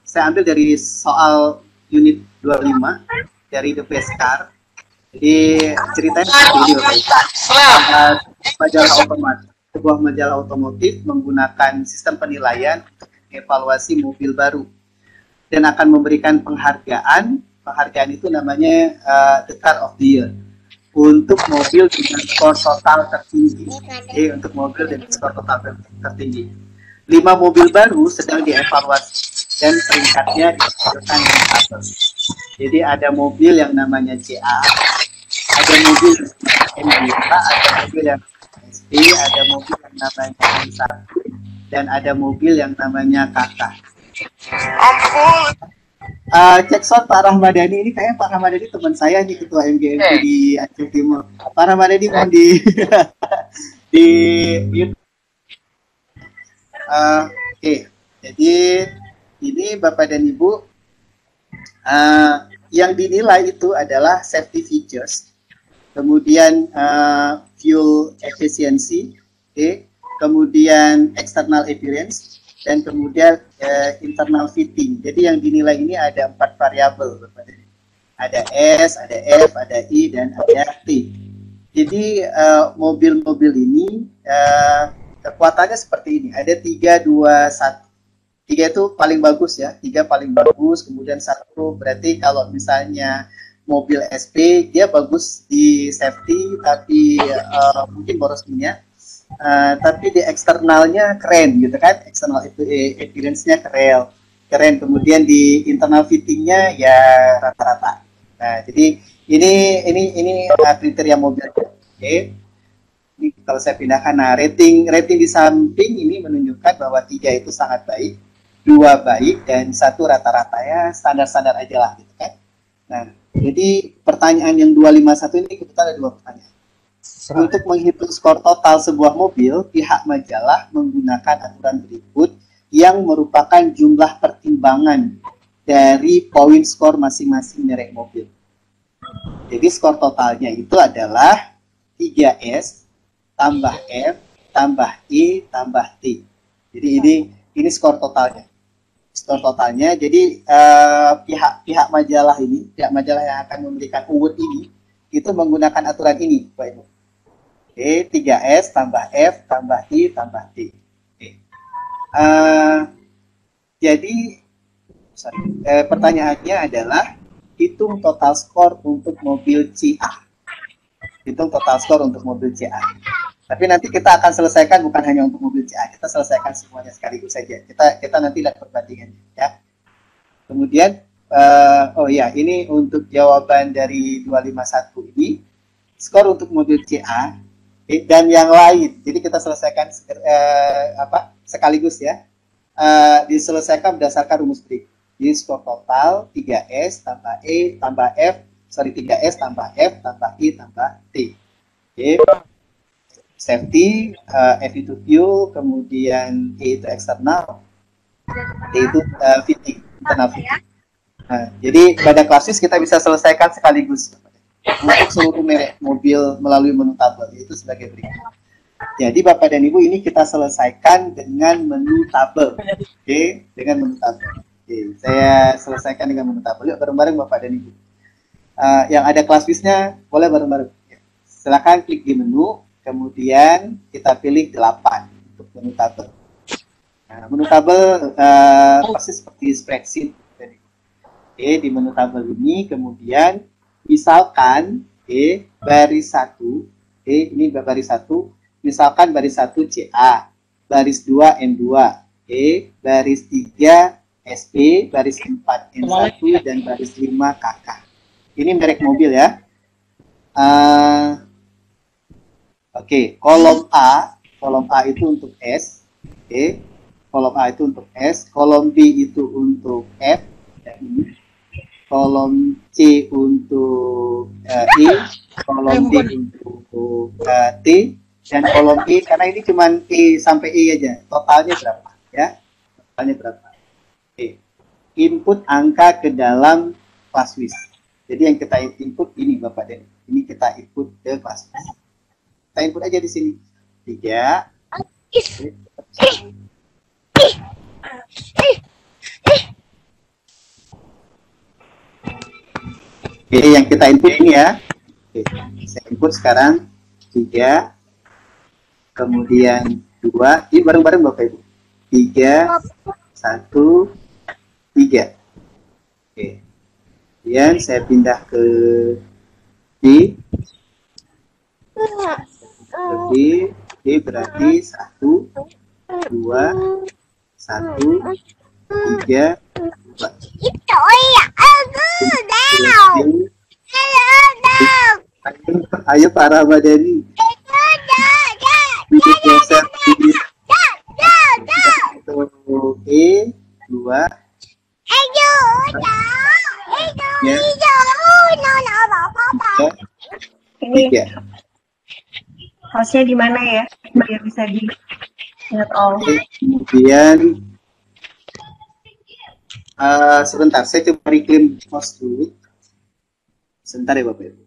S2: saya ambil dari soal unit 25 dari The Best Car. Jadi ceritanya seperti ini, majalah otomotif, sebuah majalah otomotif menggunakan sistem penilaian untuk evaluasi mobil baru dan akan memberikan penghargaan. Penghargaan itu namanya the Car of the Year untuk mobil dengan skor total tertinggi. Untuk mobil dengan skor total tertinggi. 5 mobil baru sedang dievaluasi dan peringkatnya ditentukan dengan satu. Jadi ada mobil yang namanya CA, ada mobil yang namanya MBA, ada mobil yang SP, ada mobil yang namanya M1, dan ada mobil yang namanya KK. Cek shot Pak Rahmadani, ini kayaknya Pak Rahmadani teman saya nih, ketua MGMP di Aceh Timur. Pak Rahmadani mohon di mute. Oke, jadi ini Bapak dan Ibu, yang dinilai itu adalah safety features, kemudian fuel efficiency, kemudian external appearance, dan kemudian internal fitting. Jadi yang dinilai ini ada 4 variabel, Bapak dan Ibu. Ada S, ada F, ada I, dan ada T. Jadi mobil-mobil ini kekuatannya seperti ini, ada 3, 2, 1. 3 itu paling bagus ya, 3 paling bagus, kemudian 1 berarti kalau misalnya mobil SP dia bagus di safety tapi mungkin boros minyak, tapi di eksternalnya keren gitu kan, external appearance-nya keren, kemudian di internal fitting-nya ya rata-rata. Nah, jadi ini kriteria mobilnya. Oke. Ini kalau saya pindahkan, nah rating di samping ini menunjukkan bahwa 3 itu sangat baik, 2 baik, dan 1 rata-rata, ya standar-standar aja lah gitu kan. Nah, jadi pertanyaan yang 251 ini kita ada 2 pertanyaan. Untuk menghitung skor total sebuah mobil, pihak majalah menggunakan aturan berikut yang merupakan jumlah pertimbangan dari poin skor masing-masing merek mobil. Jadi skor totalnya itu adalah 3S tambah F, tambah I, tambah T. Jadi ini skor totalnya. Skor totalnya. Jadi pihak majalah ini, pihak majalah yang akan memberikan award ini, itu menggunakan aturan ini, Pak Ibu. Oke, 3S tambah F, tambah I, tambah T. Oke. Jadi, pertanyaannya adalah hitung total skor untuk mobil CA. Hitung total skor untuk mobil CA. Tapi nanti kita akan selesaikan bukan hanya untuk mobil CA, kita selesaikan semuanya sekaligus saja. Kita nanti lihat perbandingannya, ya. Kemudian, ini untuk jawaban dari 251 ini, skor untuk mobil CA dan yang lain. Jadi kita selesaikan sekaligus ya. Diselesaikan berdasarkan rumus berikut. Jadi skor total 3S tambah E tambah F, 3S tambah F tambah I tambah T. Oke. Safety, F itu fuel, kemudian E itu eksternal, T itu fitting, internal fitting. Nah, jadi pada kasus kita bisa selesaikan sekaligus. untuk seluruh merek mobil melalui menu tabel, yaitu sebagai berikut. Jadi Bapak dan Ibu, ini kita selesaikan dengan menu tabel. Oke, dengan menu tabel. Oke, saya selesaikan dengan menu tabel. Yuk bareng-bareng Bapak dan Ibu. Yang ada kelas wisnya boleh bareng-bareng. Silakan klik di menu, kemudian kita pilih 8 untuk menu tabel. Nah, menu tabel persis seperti spreadsheet. Oke, di menu tabel ini kemudian misalkan baris 1, ini baris 1, misalkan baris 1 CA, baris 2 N2, baris 3 SP, baris 4 N1, dan baris 5 KK. Ini merek mobil ya. Oke, kolom A itu untuk S, kolom A itu untuk S, kolom B itu untuk F, dan ini. Kolom C untuk I, kolom D untuk T, dan kolom E, karena ini cuma E sampai E aja, totalnya berapa ya? Totalnya berapa? Input angka ke dalam ClassWiz. Jadi yang kita input ini Bapak dan ini kita input ke ClassWiz. Kita input aja di sini 3. Oke, yang kita input ini ya. Oke, saya input sekarang 3, kemudian 2. Ini bareng-bareng Bapak Ibu. 3, 1, 3. Oke. Kemudian saya pindah ke D. D berarti 1, 2, 1, 3, 2. Ayo Pak Ramadhani. E 2.
S6: Ini hostnya di mana ya? Biar bisa diingat all.
S2: Kemudian sebentar, saya coba reclaim host dulu. Sebentar ya Bapak Ibu.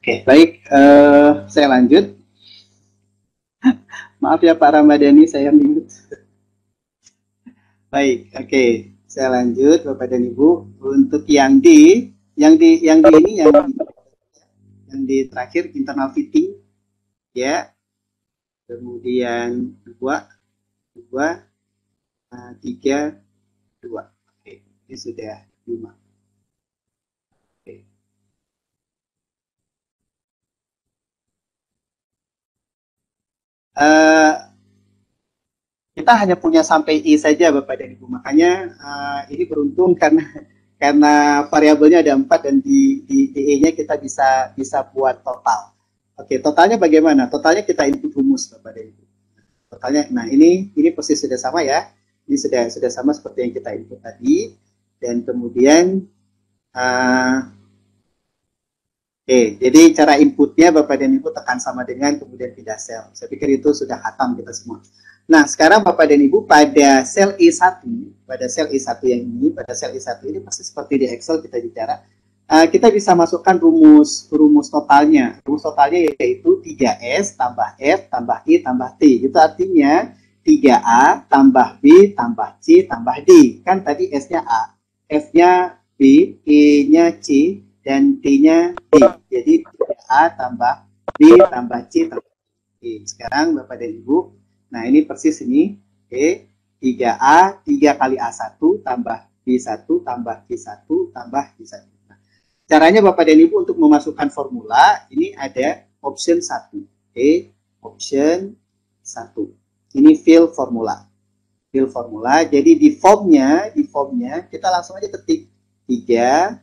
S2: Oke, baik. Saya lanjut. Maaf ya Pak Ramadhani, saya mute. Baik, oke. Saya lanjut Bapak dan Ibu. Untuk yang di terakhir internal fitting, ya. Kemudian 2, 3, 2. Oke, ini sudah 5. Oke. Kita hanya punya sampai I saja Bapak dan Ibu, makanya ini beruntung karena variabelnya ada 4 dan di E-nya kita bisa buat total. Oke, totalnya bagaimana? Totalnya kita input rumus Bapak dan Ibu. Totalnya, nah ini persis sudah sama ya. Ini sudah sama seperti yang kita input tadi, dan kemudian jadi cara inputnya Bapak dan Ibu tekan sama dengan kemudian pindah sel. Saya pikir itu sudah khatam kita semua. Nah, sekarang Bapak dan Ibu pada sel E1, yang ini, pada sel E1 ini pasti seperti di Excel kita bicara, kita bisa masukkan rumus totalnya. Rumus totalnya yaitu 3S tambah F tambah I tambah T. Itu artinya 3A tambah B tambah C tambah D. Kan tadi S-nya A, F-nya B, E-nya C, dan T-nya D. Jadi 3A tambah B tambah C tambah D. Sekarang Bapak dan Ibu, nah ini persis ini. 3A, 3 kali A1 tambah B1 tambah C1 tambah D1. Nah, caranya Bapak dan Ibu untuk memasukkan formula, ini ada option 1. Option 1. Ini fill formula. Jadi di formnya kita langsung aja ketik 3.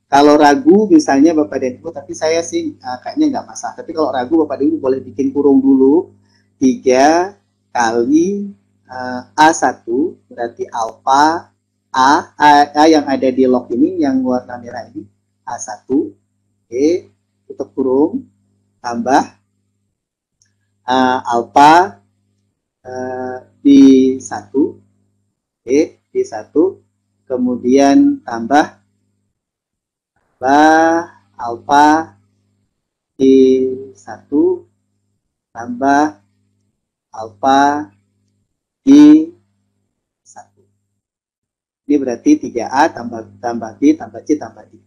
S2: Kalau ragu misalnya Bapak dan Ibu, tapi saya sih kayaknya nggak masalah. Tapi kalau ragu Bapak dan Ibu boleh bikin kurung dulu. 3 kali A1 berarti alfa A yang ada di log ini yang warna merah ini A1, tutup kurung, tambah alfa B1, B1, kemudian tambah alfa B1 tambah alfa B1. Ini berarti 3A tambah B tambah C tambah D.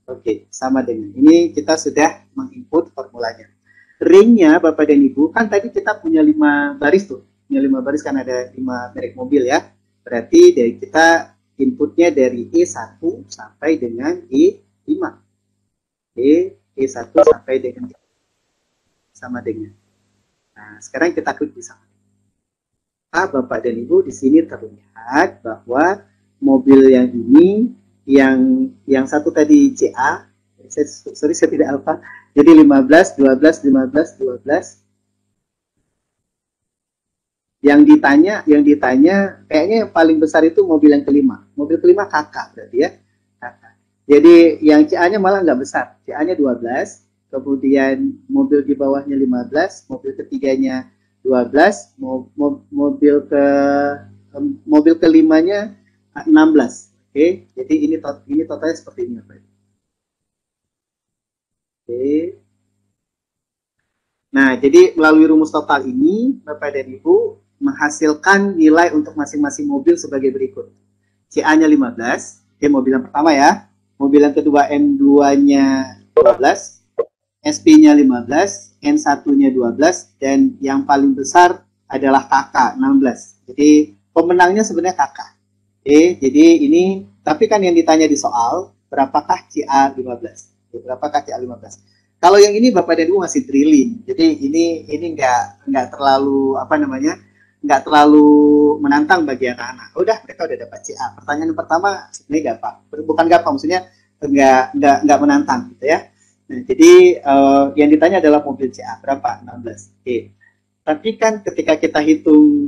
S2: Oke, sama dengan ini kita sudah menginput formulanya. Ringnya Bapak dan Ibu, kan tadi kita punya 5 baris tuh. Punya 5 baris kan ada 5 merek mobil ya. Berarti dari kita inputnya dari E1 sampai dengan E5. E1 sampai dengan sama dengan. Nah, sekarang kita klik di sana. Bapak dan Ibu, di sini terlihat bahwa mobil yang ini, yang satu tadi CA, sorry saya tidak alfa, jadi 15, 12, 15, 12. Yang ditanya kayaknya yang paling besar itu mobil yang kelima. Mobil kelima kakak berarti ya. Kakak. Jadi yang CA-nya malah nggak besar. CA-nya 12, kemudian mobil di bawahnya 15, mobil ketiganya 12, mobil kelimanya 16. Oke, jadi ini totalnya seperti ini. Oke. Nah, jadi melalui rumus total ini, Bapak dan Ibu menghasilkan nilai untuk masing-masing mobil sebagai berikut. CA-nya 15, mobil yang pertama ya. Mobil yang kedua N2-nya 12, SP-nya 15, N1-nya 12, dan yang paling besar adalah KK 16. Jadi pemenangnya sebenarnya KK. Jadi ini, tapi kan yang ditanya di soal, berapakah CA 15? Berapakah CA 15? Kalau yang ini Bapak dan Ibu masih drilling, jadi ini nggak terlalu nggak terlalu menantang bagi anak-anak. Udah mereka udah dapat CA. Pertanyaan pertama sebenarnya bukan gampang, maksudnya nggak menantang gitu ya. Nah, jadi yang ditanya adalah mobil CA berapa? 16. Tapi kan ketika kita hitung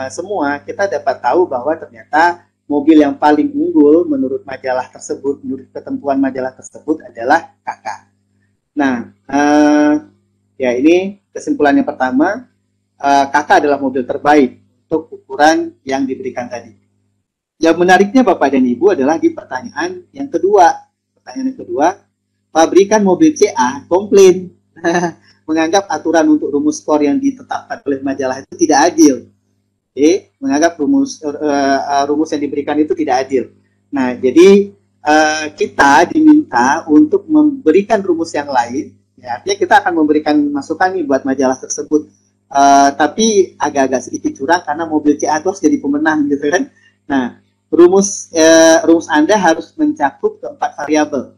S2: semua, kita dapat tahu bahwa ternyata mobil yang paling unggul menurut majalah tersebut, menurut ketentuan majalah tersebut adalah KK. Nah, ya ini kesimpulan yang pertama, KK adalah mobil terbaik untuk ukuran yang diberikan tadi. Yang menariknya Bapak dan Ibu adalah di pertanyaan yang kedua. Pertanyaan yang kedua, pabrikan mobil CA komplain menganggap aturan untuk rumus skor yang ditetapkan oleh majalah itu tidak adil. Menganggap rumus yang diberikan itu tidak adil. Nah, jadi kita diminta untuk memberikan rumus yang lain. Ya, artinya kita akan memberikan masukan nih buat majalah tersebut. Tapi agak-agak sedikit curang karena mobil CA itu harus jadi pemenang gitu kan. Nah, rumus Anda harus mencakup keempat variabel.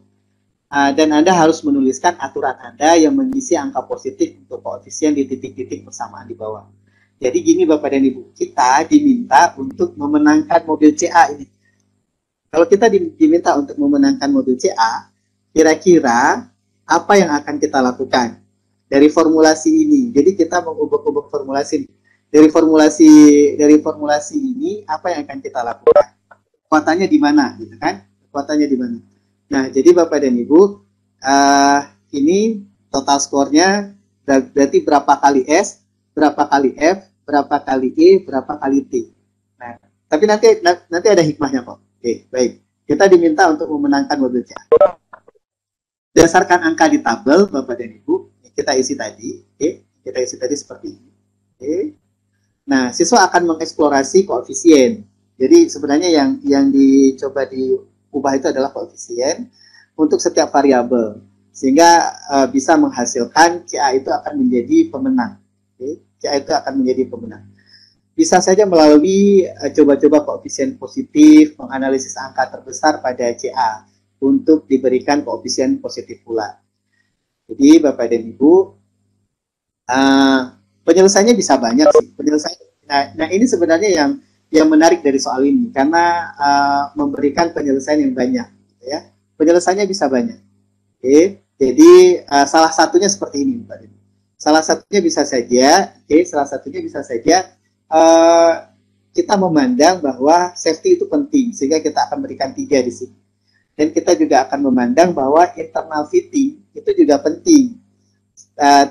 S2: Dan Anda harus menuliskan aturan Anda yang mengisi angka positif untuk koefisien di titik-titik persamaan di bawah. Jadi gini Bapak dan Ibu, kita diminta untuk memenangkan mobil CA ini. Kalau kita diminta untuk memenangkan mobil CA, kira-kira apa yang akan kita lakukan dari formulasi ini? Jadi kita mengubah-ubah formulasi. Dari formulasi ini apa yang akan kita lakukan? Kekuatannya di mana, gitu kan? Kekuatannya di mana? Nah, jadi Bapak dan Ibu, ini total skornya berarti berapa kali S, berapa kali F, berapa kali E, berapa kali T. Nah, tapi nanti ada hikmahnya kok. Oke, baik. Kita diminta untuk memenangkan mobil CA. Berdasarkan angka di tabel, Bapak dan Ibu, kita isi tadi. Kita isi tadi seperti ini. Nah, siswa akan mengeksplorasi koefisien. Jadi sebenarnya yang dicoba diubah itu adalah koefisien untuk setiap variabel. Sehingga bisa menghasilkan CA itu akan menjadi pemenang. CA itu akan menjadi pemenang. Bisa saja melalui coba-coba koefisien positif, menganalisis angka terbesar pada CA untuk diberikan koefisien positif pula. Jadi Bapak dan Ibu, penyelesaiannya bisa banyak sih. Nah ini sebenarnya yang menarik dari soal ini karena memberikan penyelesaian yang banyak. Ya. Penyelesaiannya bisa banyak. Jadi salah satunya seperti ini, Bapak dan Ibu. Salah satunya bisa saja kita memandang bahwa safety itu penting, sehingga kita akan berikan 3 di sini. Dan kita juga akan memandang bahwa internal fitting itu juga penting.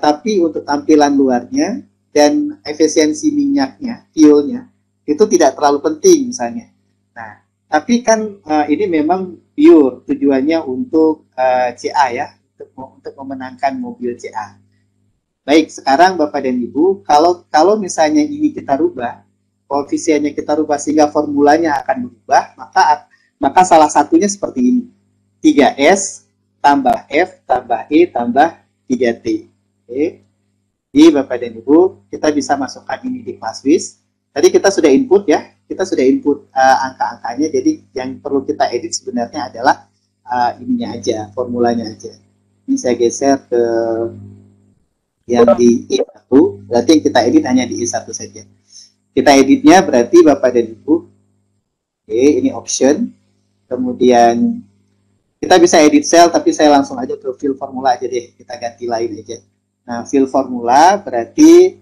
S2: Tapi untuk tampilan luarnya dan efisiensi minyaknya, fuelnya, itu tidak terlalu penting misalnya. Nah, tapi kan ini memang pure tujuannya untuk CA ya, untuk memenangkan mobil CA. Baik, sekarang Bapak dan Ibu, kalau misalnya ini kita rubah, koefisiennya kita rubah sehingga formulanya akan berubah, maka salah satunya seperti ini. 3S tambah F tambah E tambah 3T. Oke. Jadi Bapak dan Ibu, kita bisa masukkan ini di ClassWiz. Tadi kita sudah input ya, kita sudah input angka-angkanya, jadi yang perlu kita edit sebenarnya adalah ininya aja, formulanya aja. Ini saya geser ke yang di E1, berarti yang kita edit hanya di E1 saja. Kita editnya berarti Bapak dan Ibu, oke, ini option, kemudian kita bisa edit cell, tapi saya langsung aja ke fill formula aja deh, kita ganti lain aja. Nah, fill formula berarti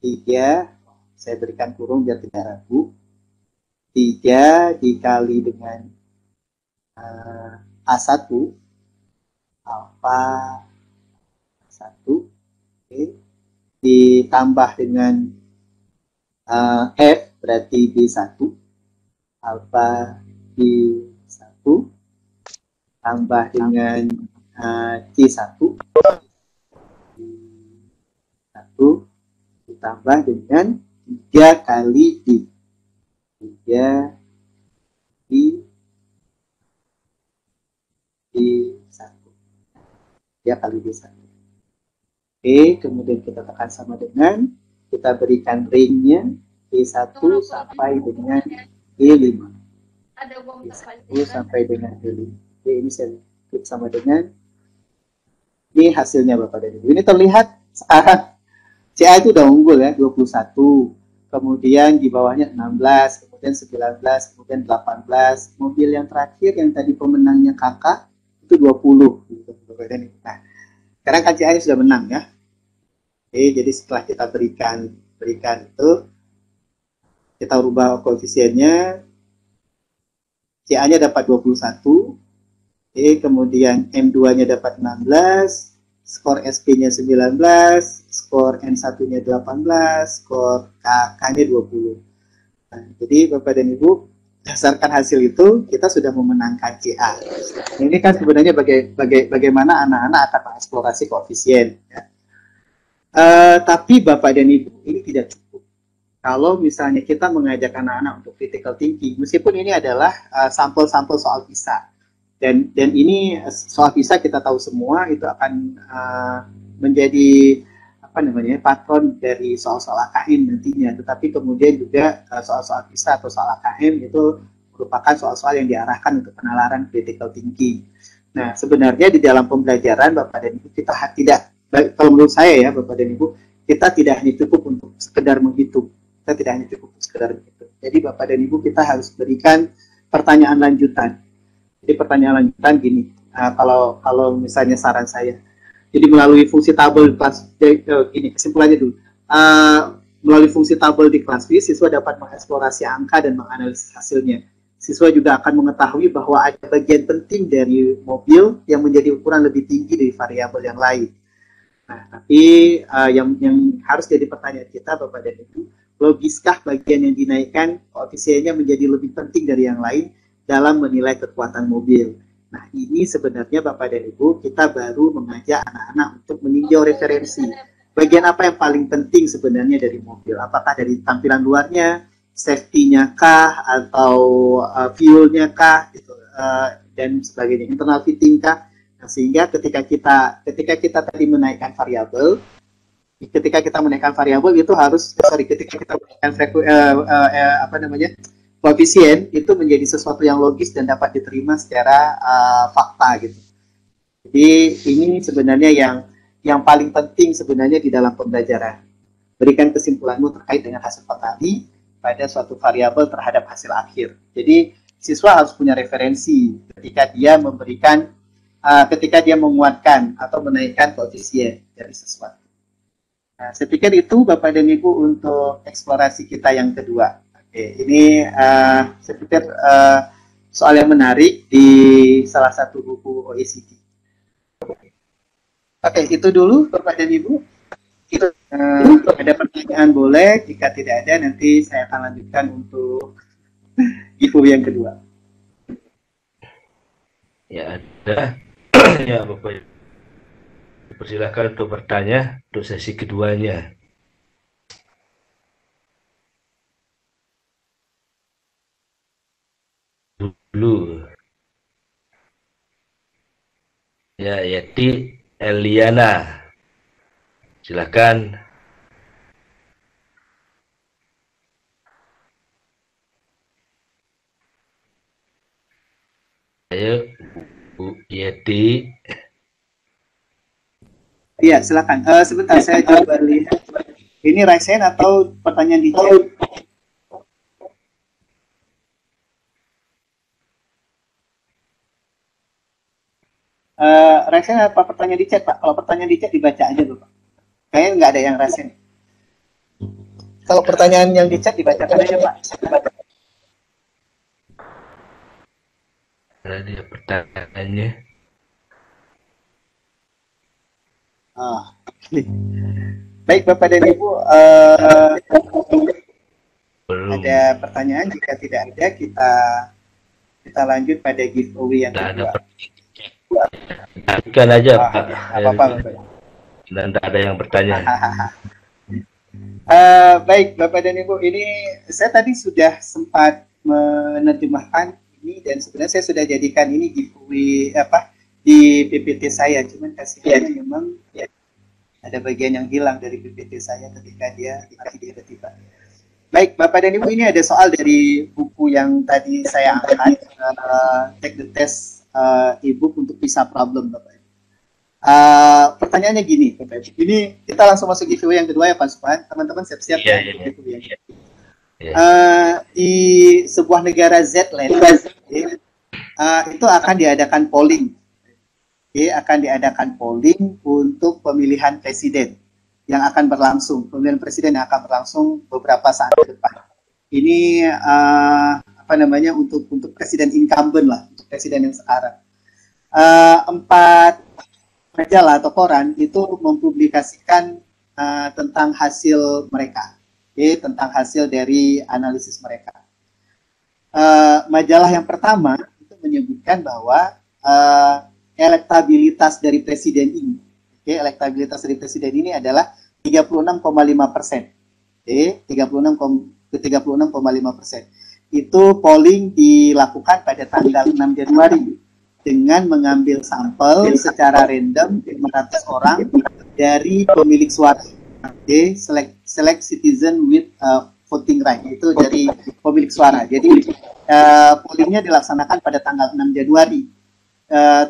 S2: 3, saya berikan kurung biar tidak ragu, 3 dikali dengan A1, alpha 1, oke, ditambah dengan F berarti B1, alpha B1, tambah dengan C1, ditambah dengan 3 kali D, 3 D1, 3 kali D1. Oke, kemudian kita tekan sama dengan, kita berikan ring-nya E1 sampai dengan E5. E1 sampai dengan E5. Oke, ini saya klik sama dengan, ini hasilnya Bapak dan Ibu. Ini terlihat sekarang CA itu udah unggul ya, 21. Kemudian di bawahnya 16, kemudian 19, kemudian 18. Mobil yang terakhir yang tadi pemenangnya kakak itu 20. Gitu, Bapak dan Ibu. Nah, sekarang kan CA sudah menang ya. Oke, jadi setelah kita berikan itu, kita rubah koefisiennya, CA-nya dapat 21, kemudian M2-nya dapat 16, skor SP-nya 19, skor N1-nya 18, skor KK-nya 20. Nah, jadi Bapak dan Ibu, berdasarkan hasil itu, kita sudah memenangkan CA. Ini kan sebenarnya bagaimana anak-anak akan mengeksplorasi koefisien. Ya. Tapi Bapak dan Ibu, ini tidak cukup. Kalau misalnya kita mengajak anak-anak untuk critical thinking, meskipun ini adalah sampel-sampel soal PISA, dan ini soal PISA kita tahu semua itu akan menjadi patron dari soal-soal AKM nantinya. Tetapi kemudian juga soal-soal PISA atau soal AKM itu merupakan soal-soal yang diarahkan untuk penalaran critical thinking. Nah, sebenarnya di dalam pembelajaran Bapak dan Ibu kita tidak, kalau menurut saya ya Bapak dan Ibu, kita tidak hanya cukup untuk sekedar menghitung. Kita tidak hanya cukup untuk sekedar menghitung. Jadi Bapak dan Ibu kita harus berikan pertanyaan lanjutan. Jadi pertanyaan lanjutan gini, kalau misalnya saran saya, jadi melalui fungsi tabel kelas, ini kesimpulannya dulu, melalui fungsi tabel di kelas V, siswa dapat mengeksplorasi angka dan menganalisis hasilnya. Siswa juga akan mengetahui bahwa ada bagian penting dari mobil yang menjadi ukuran lebih tinggi dari variabel yang lain. Nah, tapi yang harus jadi pertanyaan kita, Bapak dan Ibu, logiskah bagian yang dinaikkan koefisiennya menjadi lebih penting dari yang lain dalam menilai kekuatan mobil? Nah, ini sebenarnya Bapak dan Ibu, kita baru mengajak anak-anak untuk meninjau referensi. Bagian apa yang paling penting sebenarnya dari mobil? Apakah dari tampilan luarnya, safety-nya kah, atau fuel-nya kah, gitu, dan sebagainya, internal fitting kah? Nah, sehingga ketika kita tadi menaikkan variabel, ketika kita menaikkan variabel itu harus, ketika kita menaikkan koefisien itu menjadi sesuatu yang logis dan dapat diterima secara fakta gitu. Jadi ini sebenarnya yang paling penting sebenarnya di dalam pembelajaran. Berikan kesimpulanmu terkait dengan hasil petani pada suatu variabel terhadap hasil akhir. Jadi siswa harus punya referensi ketika dia menguatkan atau menaikkan koefisien dari sesuatu. Nah, saya pikir itu Bapak dan Ibu untuk eksplorasi kita yang kedua. Oke, ini saya pikir soal yang menarik di salah satu buku OECD. Oke, itu dulu Bapak dan Ibu. Ada pertanyaan boleh, jika tidak ada nanti saya akan lanjutkan untuk giveaway yang kedua.
S3: Ya ada. Ya Bapak, persilakan untuk bertanya untuk sesi keduanya. Dulu. Ya, Yeti Eliana. Silakan. Ayo, Bu Yeti.
S2: Iya, silakan. Sebentar, saya coba lihat. Ini raise hand atau pertanyaan di chat? Raise hand apa pertanyaan di chat, Pak? Kalau pertanyaan di chat dibaca aja dulu, Pak. Kayaknya nggak ada yang raise hand. Kalau pertanyaan yang di chat dibacakan aja, Pak.
S3: Ada dia pertanyaannya.
S2: Baik, Bapak dan Ibu,
S3: Belum.
S2: ada pertanyaan? Jika tidak ada, kita lanjut pada giveaway yang kedua.
S3: Kan aja, Pak.
S2: Apa-apa, Bapak.
S3: Dan tidak ada yang bertanya.
S2: Baik, Bapak dan Ibu, ini saya tadi sudah sempat menerjemahkan ini dan sebenarnya saya sudah jadikan ini giveaway di PPT saya, cuman kasihannya memang ya, ada bagian yang hilang dari PPT saya ketika dia tiba-tiba. Baik, Bapak dan Ibu, ini ada soal dari buku yang tadi saya angkat, Take the Test e-book untuk PISA Problem, Bapak. Pertanyaannya gini, Bapak Ibu. Ini kita langsung masuk giveaway yang kedua ya, Pak Suphan. Teman-teman siap-siap ya. Di sebuah negara Z-land, itu akan diadakan polling. Akan diadakan polling untuk pemilihan presiden yang akan berlangsung. Pemilihan presiden yang akan berlangsung beberapa saat ke depan. Ini untuk presiden incumbent lah, untuk presiden yang sekarang. 4 majalah atau koran itu mempublikasikan tentang hasil mereka, tentang hasil dari analisis mereka. Majalah yang pertama itu menyebutkan bahwa elektabilitas dari presiden ini, elektabilitas dari presiden ini adalah 36,5%. 36,5%. Itu polling dilakukan pada tanggal 6 Januari dengan mengambil sampel secara random 500 orang dari pemilik suara. Select citizen with voting right, itu dari pemilik suara. Jadi pollingnya dilaksanakan pada tanggal 6 Januari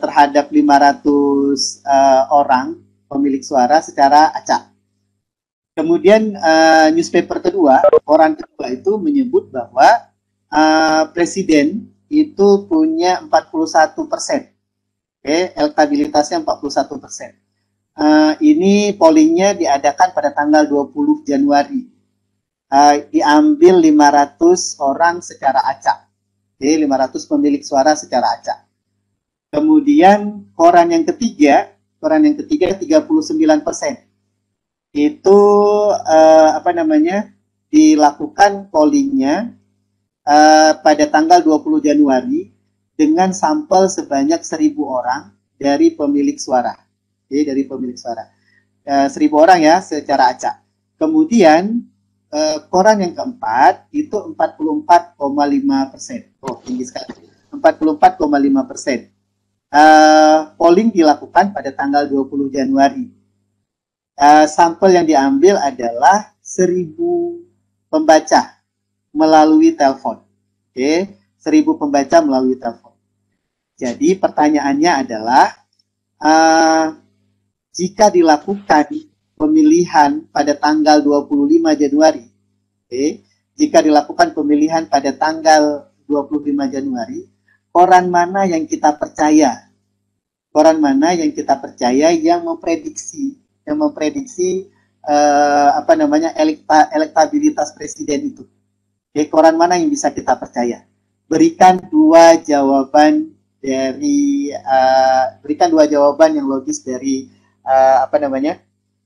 S2: terhadap 500 orang pemilik suara secara acak. Kemudian newspaper kedua, koran kedua itu menyebut bahwa presiden itu punya 41%. Elektabilitasnya 41%. Ini pollingnya diadakan pada tanggal 20 Januari. Diambil 500 orang secara acak. 500 pemilik suara secara acak. Kemudian koran yang ketiga 39%. Itu dilakukan pollingnya pada tanggal 20 Januari dengan sampel sebanyak 1.000 orang dari pemilik suara. Dari pemilik suara. 1.000 orang ya secara acak. Kemudian koran yang keempat itu 44,5%. Oh, tinggi sekali. 44,5%. Polling dilakukan pada tanggal 20 Januari. Sampel yang diambil adalah 1.000 pembaca melalui telepon. 1.000 pembaca melalui telepon. Jadi pertanyaannya adalah jika dilakukan pemilihan pada tanggal 25 Januari, jika dilakukan pemilihan pada tanggal 25 Januari, koran mana yang kita percaya? Koran mana yang kita percaya yang memprediksi apa namanya, elektabilitas presiden itu. Oke, koran mana yang bisa kita percaya? Berikan dua jawaban yang logis dari apa namanya,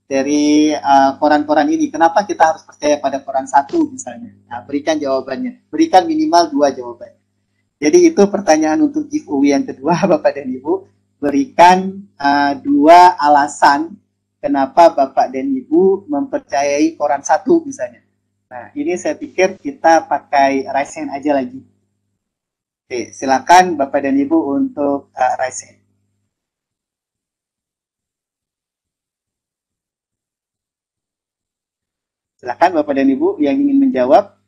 S2: dari koran-koran ini. Kenapa kita harus percaya pada koran satu misalnya? Nah, berikan jawabannya. Berikan minimal dua jawaban. Jadi itu pertanyaan untuk giveaway yang kedua, Bapak dan Ibu. Berikan dua alasan kenapa Bapak dan Ibu mempercayai koran satu misalnya. Nah, ini saya pikir kita pakai raise hand aja lagi. Oke, silakan Bapak dan Ibu untuk raise hand. Silakan Bapak dan Ibu yang ingin menjawab,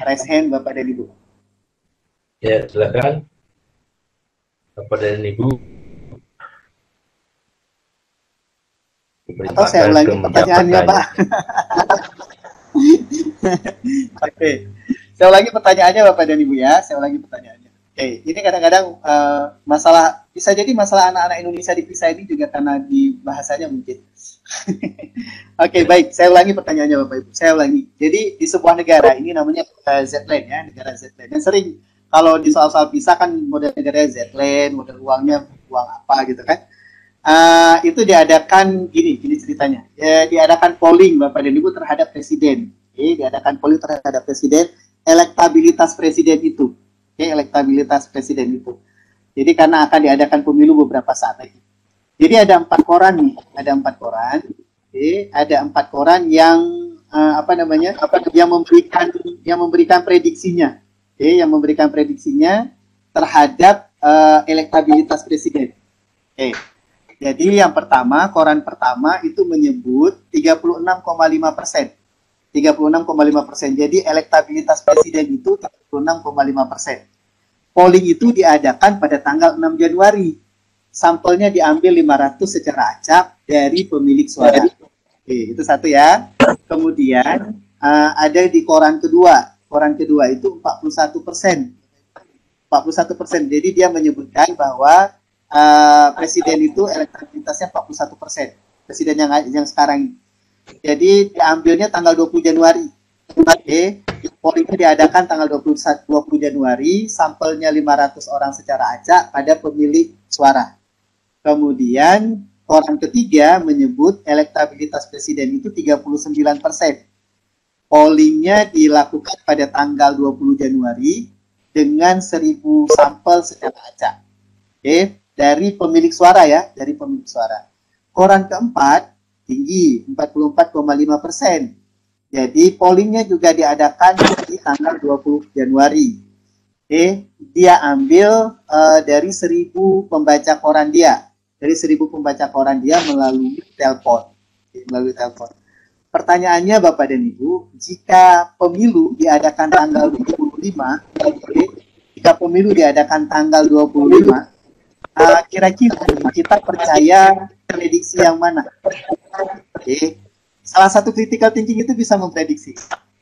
S2: raise hand Bapak dan Ibu.
S3: Ya, silakan Bapak dan Ibu.
S2: Atau saya ulangi pertanyaannya, Pak. Oke, saya ulangi pertanyaannya Bapak dan Ibu ya. Saya ulangi pertanyaannya. Oke, ini kadang-kadang masalah, bisa jadi masalah anak-anak Indonesia dipisah ini juga karena di bahasanya mungkin. Oke, baik. Saya ulangi pertanyaannya Bapak Ibu. Saya ulangi. Jadi di sebuah negara, ini namanya Z-Land ya, negara Z-Land. Dan sering kalau di soal-soal pisah kan model negaranya Z-Land, model uangnya uang apa gitu kan. Itu diadakan gini ceritanya. Ya, diadakan polling Bapak dan Ibu terhadap presiden. Diadakan polling terhadap presiden, elektabilitas presiden itu. Elektabilitas presiden itu. Jadi karena akan diadakan pemilu beberapa saat lagi. Jadi ada 4 koran nih, ada 4 koran. Ada 4 koran yang apa namanya? yang memberikan prediksinya. Yang memberikan prediksinya terhadap elektabilitas presiden. Jadi yang pertama, koran pertama itu menyebut 36,5%. 36,5%. Jadi elektabilitas presiden itu 36,5%. Polling itu diadakan pada tanggal 6 Januari. Sampelnya diambil 500 secara acak dari pemilik suara. Itu satu ya. Kemudian ada di koran kedua. Koran kedua itu 41%. 41%. Jadi dia menyebutkan bahwa presiden itu elektabilitasnya 41%. Presiden yang sekarang. Jadi diambilnya tanggal 20 Januari. Pollingnya diadakan tanggal 20 Januari, sampelnya 500 orang secara acak pada pemilik suara. Kemudian koran ketiga menyebut elektabilitas presiden itu 39%. Pollingnya dilakukan pada tanggal 20 Januari dengan 1.000 sampel secara acak. Dari pemilik suara ya, dari pemilik suara. Koran keempat tinggi 44,5%. Jadi pollingnya juga diadakan di tanggal 20 Januari. Dia ambil dari 1.000 pembaca koran dia. Dari 1.000 pembaca koran dia melalui telepon. Melalui telepon. Pertanyaannya Bapak dan Ibu, jika pemilu diadakan tanggal 25, jika pemilu diadakan tanggal 25, kira-kira kita percaya prediksi yang mana? Salah satu critical thinking itu bisa memprediksi.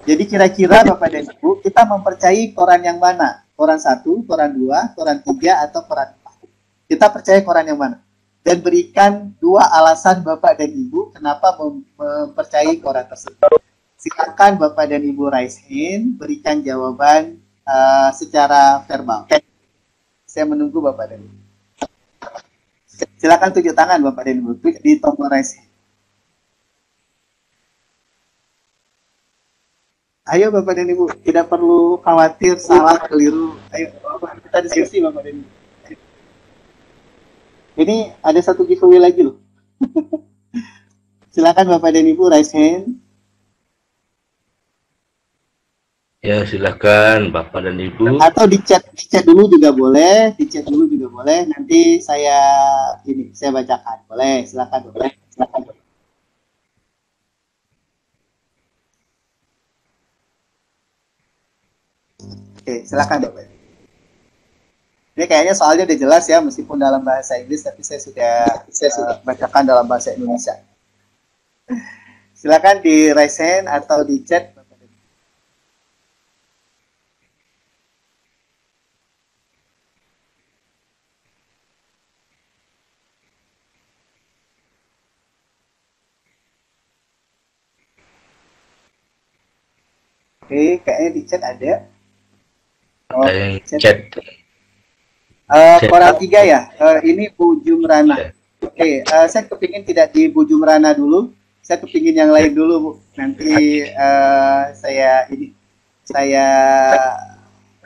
S2: Jadi kira-kira Bapak dan Ibu, kita mempercayai koran yang mana? Koran 1, koran 2, koran 3, atau koran 4? Kita percaya koran yang mana? Dan berikan 2 alasan Bapak dan Ibu kenapa mempercayai koran tersebut. Silakan Bapak dan Ibu raise hand, berikan jawaban secara verbal. Saya menunggu Bapak dan Ibu. Silakan tunjuk tangan Bapak dan Ibu, klik di tombol raise hand. Ayo Bapak dan Ibu, tidak perlu khawatir salah keliru. Ayo Bapak, kita diskusi Bapak dan Ibu. Ini ada satu giveaway lagi loh. Silakan Bapak dan Ibu raise hand.
S3: Ya, silakan Bapak dan Ibu.
S2: Atau di chat dulu juga boleh, Nanti saya bacakan. Boleh, silakan. Oke, silakan Bapak. Ini kayaknya soalnya udah jelas ya, meskipun dalam bahasa Inggris, tapi saya sudah bacakan dalam bahasa Indonesia. Silakan di raise hand atau di chat. Oke, kayaknya di chat ada. Oh,
S3: Ada yang chat.
S2: Koran 3 ya. Ini Bu Jumrana. Oke, saya kepingin tidak di Bu Jumrana dulu. Saya kepingin yang lain dulu, Bu. Nanti saya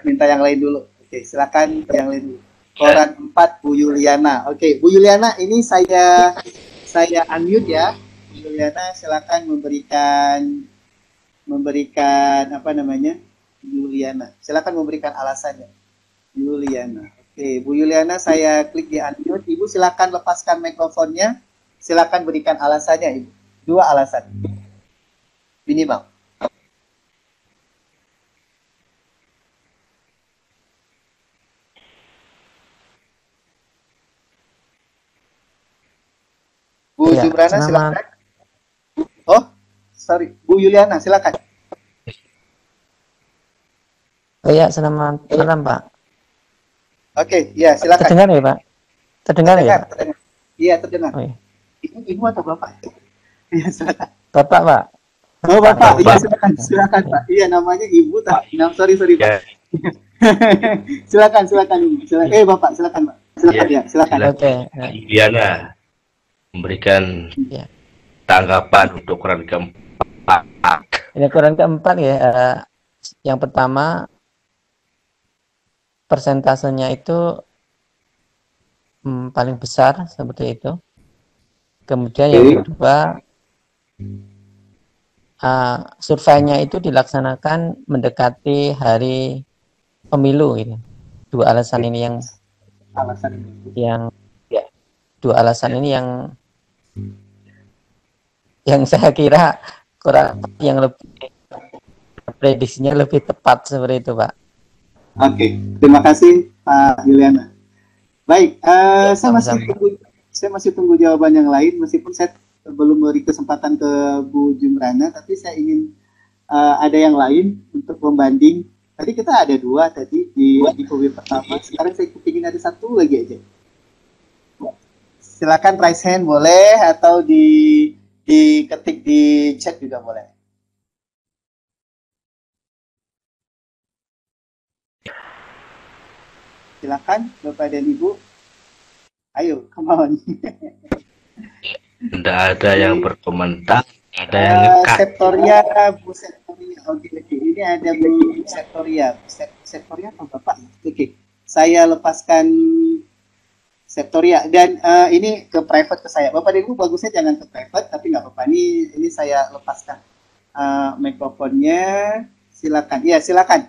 S2: minta yang lain dulu. Oke, silakan yang lain dulu. Koran 4 Bu Yuliana. Oke, Bu Yuliana, ini saya unmute ya. Bu Yuliana, silakan memberikan apa namanya? Yuliana. Silakan memberikan alasannya. Yuliana. Oke, Bu Yuliana, saya klik di unmute. Ibu silakan lepaskan mikrofonnya. Silakan berikan alasannya, Ibu. 2 alasan. Minimal. Bu
S7: Ya,
S2: Jumrana,
S7: selamat.
S2: silakan. Oh, sorry. Bu Yuliana, silakan.
S7: Oh ya, selamat malam, Pak.
S2: Oke, ya silakan.
S7: Terdengar ya, Pak? Terdengar ya, Pak?
S2: Terdengar. Iya, terdengar.
S7: Oh, iya.
S2: Ibu atau Bapak? Iya, silakan.
S7: Bapak, Pak.
S2: Oh, Bapak. Iya,
S3: Bapak.
S2: silakan, Pak. Iya, namanya Ibu tak. Nah, sorry, Pak.
S3: Ya,
S2: silakan Ibu. Silakan. Bapak, silakan, Pak. Silakan ya, silakan.
S7: Oke.
S3: Yuliana memberikan
S7: Ya.
S3: tanggapan untuk Quran keempat.
S7: Ini Quran keempat ya. Yang pertama, persentasenya itu paling besar seperti itu. Kemudian yang kedua, surveinya itu dilaksanakan mendekati hari pemilu gitu. Dua alasan ini yang dua alasan ini yang saya kira kurang yang lebih prediksinya lebih tepat seperti itu, Pak.
S2: Oke, terima kasih Pak Yuliana. Baik, saya masih tunggu jawaban yang lain meskipun saya belum beri kesempatan ke Bu Jumrana, tapi saya ingin ada yang lain untuk membanding. Tadi kita ada 2 tadi di giveaway pertama, sekarang saya ingin ada 1 lagi aja. Silakan raise hand boleh atau diketik di chat juga boleh. Silakan Bapak dan Ibu. Ayo, come on.
S3: Tidak ada yang berkomentar, ada yang ngekat.
S2: Septoria, Bu Septoria. Oke. Ini ada Bu Septoria. Septoria apa Bapak? Oke. Saya lepaskan Septoria dan ini ke private ke saya. Bapak dan Ibu bagusnya jangan ke private, tapi nggak apa-apa. Ini saya lepaskan mikrofonnya. Silakan. Ya, silakan.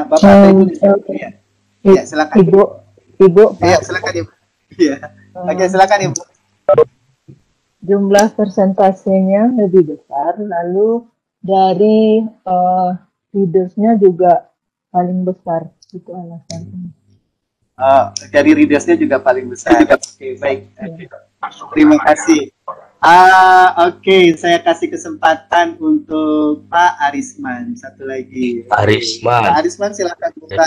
S2: Bapak dan Ibu Septoria. Ya, silakan.
S8: Ibu.
S2: Ya, silakan Ibu. Iya. Oke, silakan Ibu.
S8: Jumlah persentasenya lebih besar, lalu dari readersnya juga paling besar, itu alasannya.
S2: Dari readersnya juga paling besar. Oke, baik. Terima kasih. Oke, saya kasih kesempatan untuk Pak Arisman. Satu lagi.
S3: Pak Arisman.
S2: Pak Arisman, silakan buka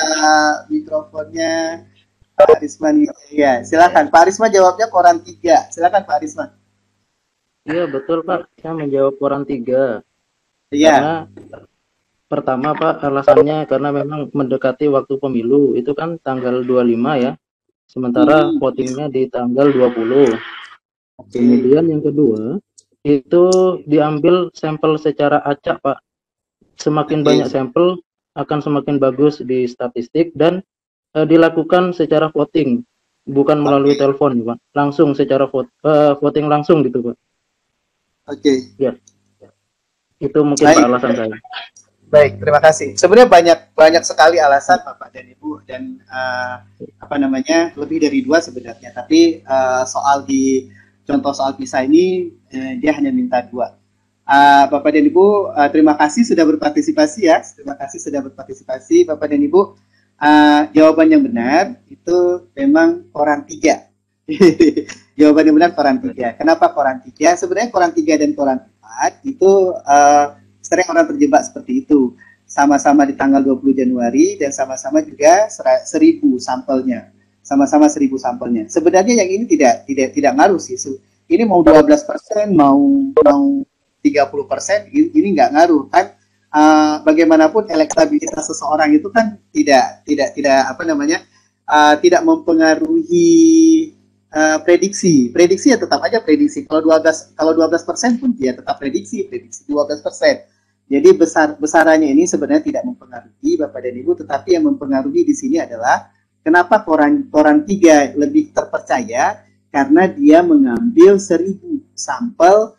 S2: mikrofonnya. Pak Arisman, ya, silakan. Pak Arisman jawabnya Quran 3. Silakan Pak Arisman.
S4: Iya betul Pak, saya menjawab Quran 3.
S2: Iya.
S4: Karena pertama Pak, alasannya karena memang mendekati waktu pemilu, itu kan tanggal 25 ya. Sementara votingnya di tanggal 20. Kemudian yang kedua, itu diambil sampel secara acak Pak. Semakin banyak sampel akan semakin bagus di statistik dan dilakukan secara voting, bukan melalui telepon Pak. Langsung secara voting langsung gitu Pak.
S2: Oke.
S4: Ya. Itu mungkin Pak alasan saya.
S2: Baik, terima kasih. Sebenarnya banyak sekali alasan Bapak dan Ibu dan lebih dari 2 sebenarnya. Tapi contoh soal PISA ini dia hanya minta 2. Bapak dan Ibu, terima kasih sudah berpartisipasi ya. Terima kasih sudah berpartisipasi Bapak dan Ibu. Jawaban yang benar itu memang Quran 3. Jawaban yang benar Quran 3. Kenapa Quran 3? Sebenarnya Quran 3 dan Quran 4 itu sering orang terjebak seperti itu. Sama-sama di tanggal 20 Januari dan sama-sama juga 1000 sampelnya. Sama-sama 1000 sampelnya. Sebenarnya yang ini tidak ngaruh sih. Ini mau 12%, mau 30%, ini nggak ngaruh kan. bagaimanapun elektabilitas seseorang itu kan tidak apa namanya tidak mempengaruhi prediksi ya tetap aja prediksi. Kalau 12% pun dia tetap prediksi 12%. Jadi besarannya ini sebenarnya tidak mempengaruhi Bapak dan Ibu, tetapi yang mempengaruhi di sini adalah kenapa koran 3 lebih terpercaya, karena dia mengambil 1000 sampel.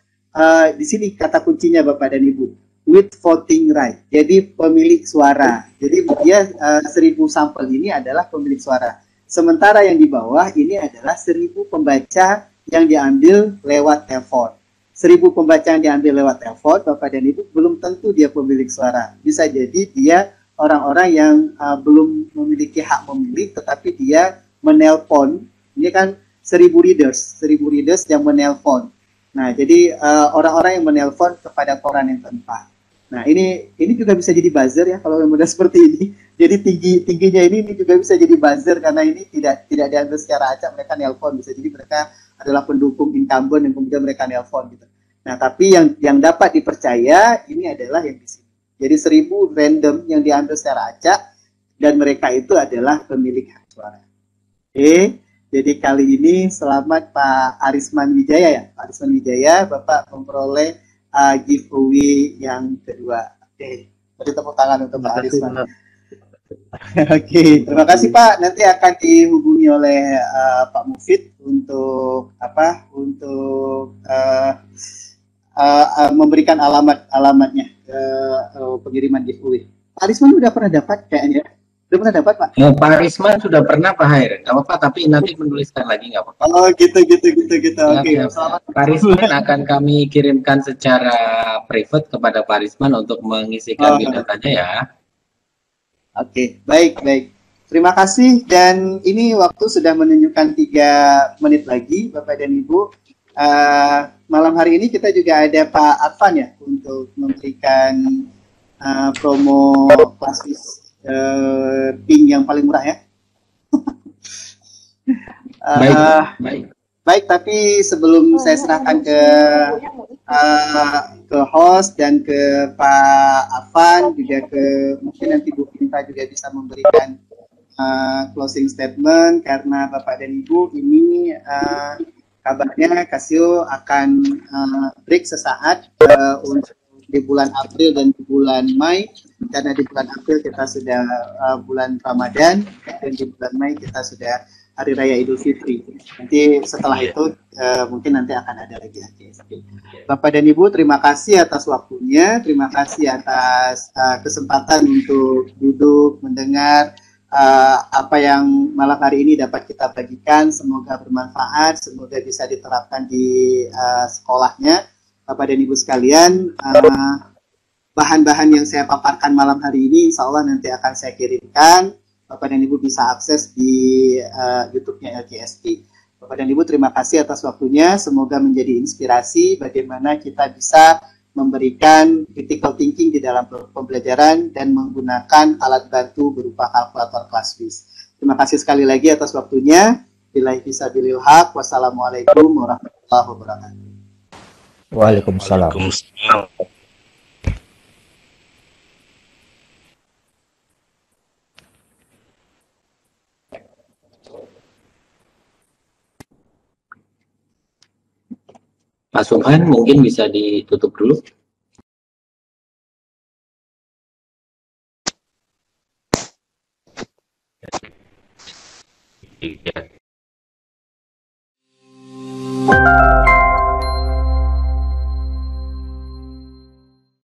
S2: Di sini kata kuncinya Bapak dan Ibu, with voting right. Jadi pemilik suara. Jadi dia 1000 sampel ini adalah pemilik suara. Sementara yang di bawah ini adalah 1000 pembaca yang diambil lewat telepon. 1000 pembaca yang diambil lewat telepon, Bapak dan Ibu, belum tentu dia pemilik suara. Bisa jadi dia orang-orang yang belum memiliki hak memilih, tetapi dia menelpon. Ini kan 1000 readers yang menelpon. Nah, jadi orang-orang yang menelpon kepada koran yang tanpa. Nah, ini juga bisa jadi buzzer ya kalau yang mudah seperti ini. Jadi tingginya ini juga bisa jadi buzzer karena ini tidak diambil secara acak, mereka nelpon. Bisa jadi mereka adalah pendukung incumbent yang kemudian mereka nelpon gitu. Nah, tapi yang dapat dipercaya ini adalah yang di sini. Jadi 1000 random yang diambil secara acak dan mereka itu adalah pemilik hak suara. Oke, jadi kali ini selamat Pak Arisman Wijaya ya. Pak Arisman Wijaya, Bapak memperoleh giveaway yang kedua. Oke, beri tepuk tangan untuk Pak Arisman. Oke, terima kasih Pak. Nanti akan dihubungi oleh Pak Mufid untuk memberikan alamatnya ke pengiriman giveaway. Pak Arisman udah pernah dapat kayaknya? Udah pernah dapat Pak?
S1: Pak Arisman sudah pernah Pak Hair, nggak apa-apa, tapi nanti menuliskan lagi nggak apa-apa.
S2: Oh gitu. Oke.
S1: Pak Arisman akan kami kirimkan secara private kepada Pak Arisman untuk mengisikan biodatanya ya. Oke, baik. Terima kasih, dan ini waktu sudah menunjukkan 3 menit lagi Bapak dan Ibu. Malam hari ini kita juga ada Pak Arfan ya untuk memberikan promo klasis ping yang paling murah ya. Baik, tapi sebelum saya serahkan ke host dan ke Pak Arfan, juga mungkin nanti Bu Pinta juga bisa memberikan closing statement, karena Bapak dan Ibu ini kabarnya Casio akan break sesaat untuk di bulan April dan di bulan Mei, karena di bulan April kita sudah bulan Ramadan dan di bulan Mei kita sudah Hari Raya Idul Fitri. Nanti setelah itu mungkin nanti akan ada lagi HCSP. Bapak dan Ibu, terima kasih atas waktunya, terima kasih atas kesempatan untuk duduk mendengar apa yang malam hari ini dapat kita bagikan. Semoga bermanfaat, semoga bisa diterapkan di sekolahnya. Bapak dan Ibu sekalian, bahan-bahan yang saya paparkan malam hari ini insya Allah nanti akan saya kirimkan. Bapak dan Ibu bisa akses di YouTube-nya LGSP. Bapak dan Ibu, terima kasih atas waktunya. Semoga menjadi inspirasi bagaimana kita bisa memberikan critical thinking di dalam pembelajaran dan menggunakan alat bantu berupa kalkulator Classwiz. Terima kasih sekali lagi atas waktunya. Billahi fisabilil haq. Wassalamualaikum warahmatullahi wabarakatuh.
S9: Waalaikumsalam.
S1: Pak Subhan mungkin bisa ditutup dulu.
S3: Iya.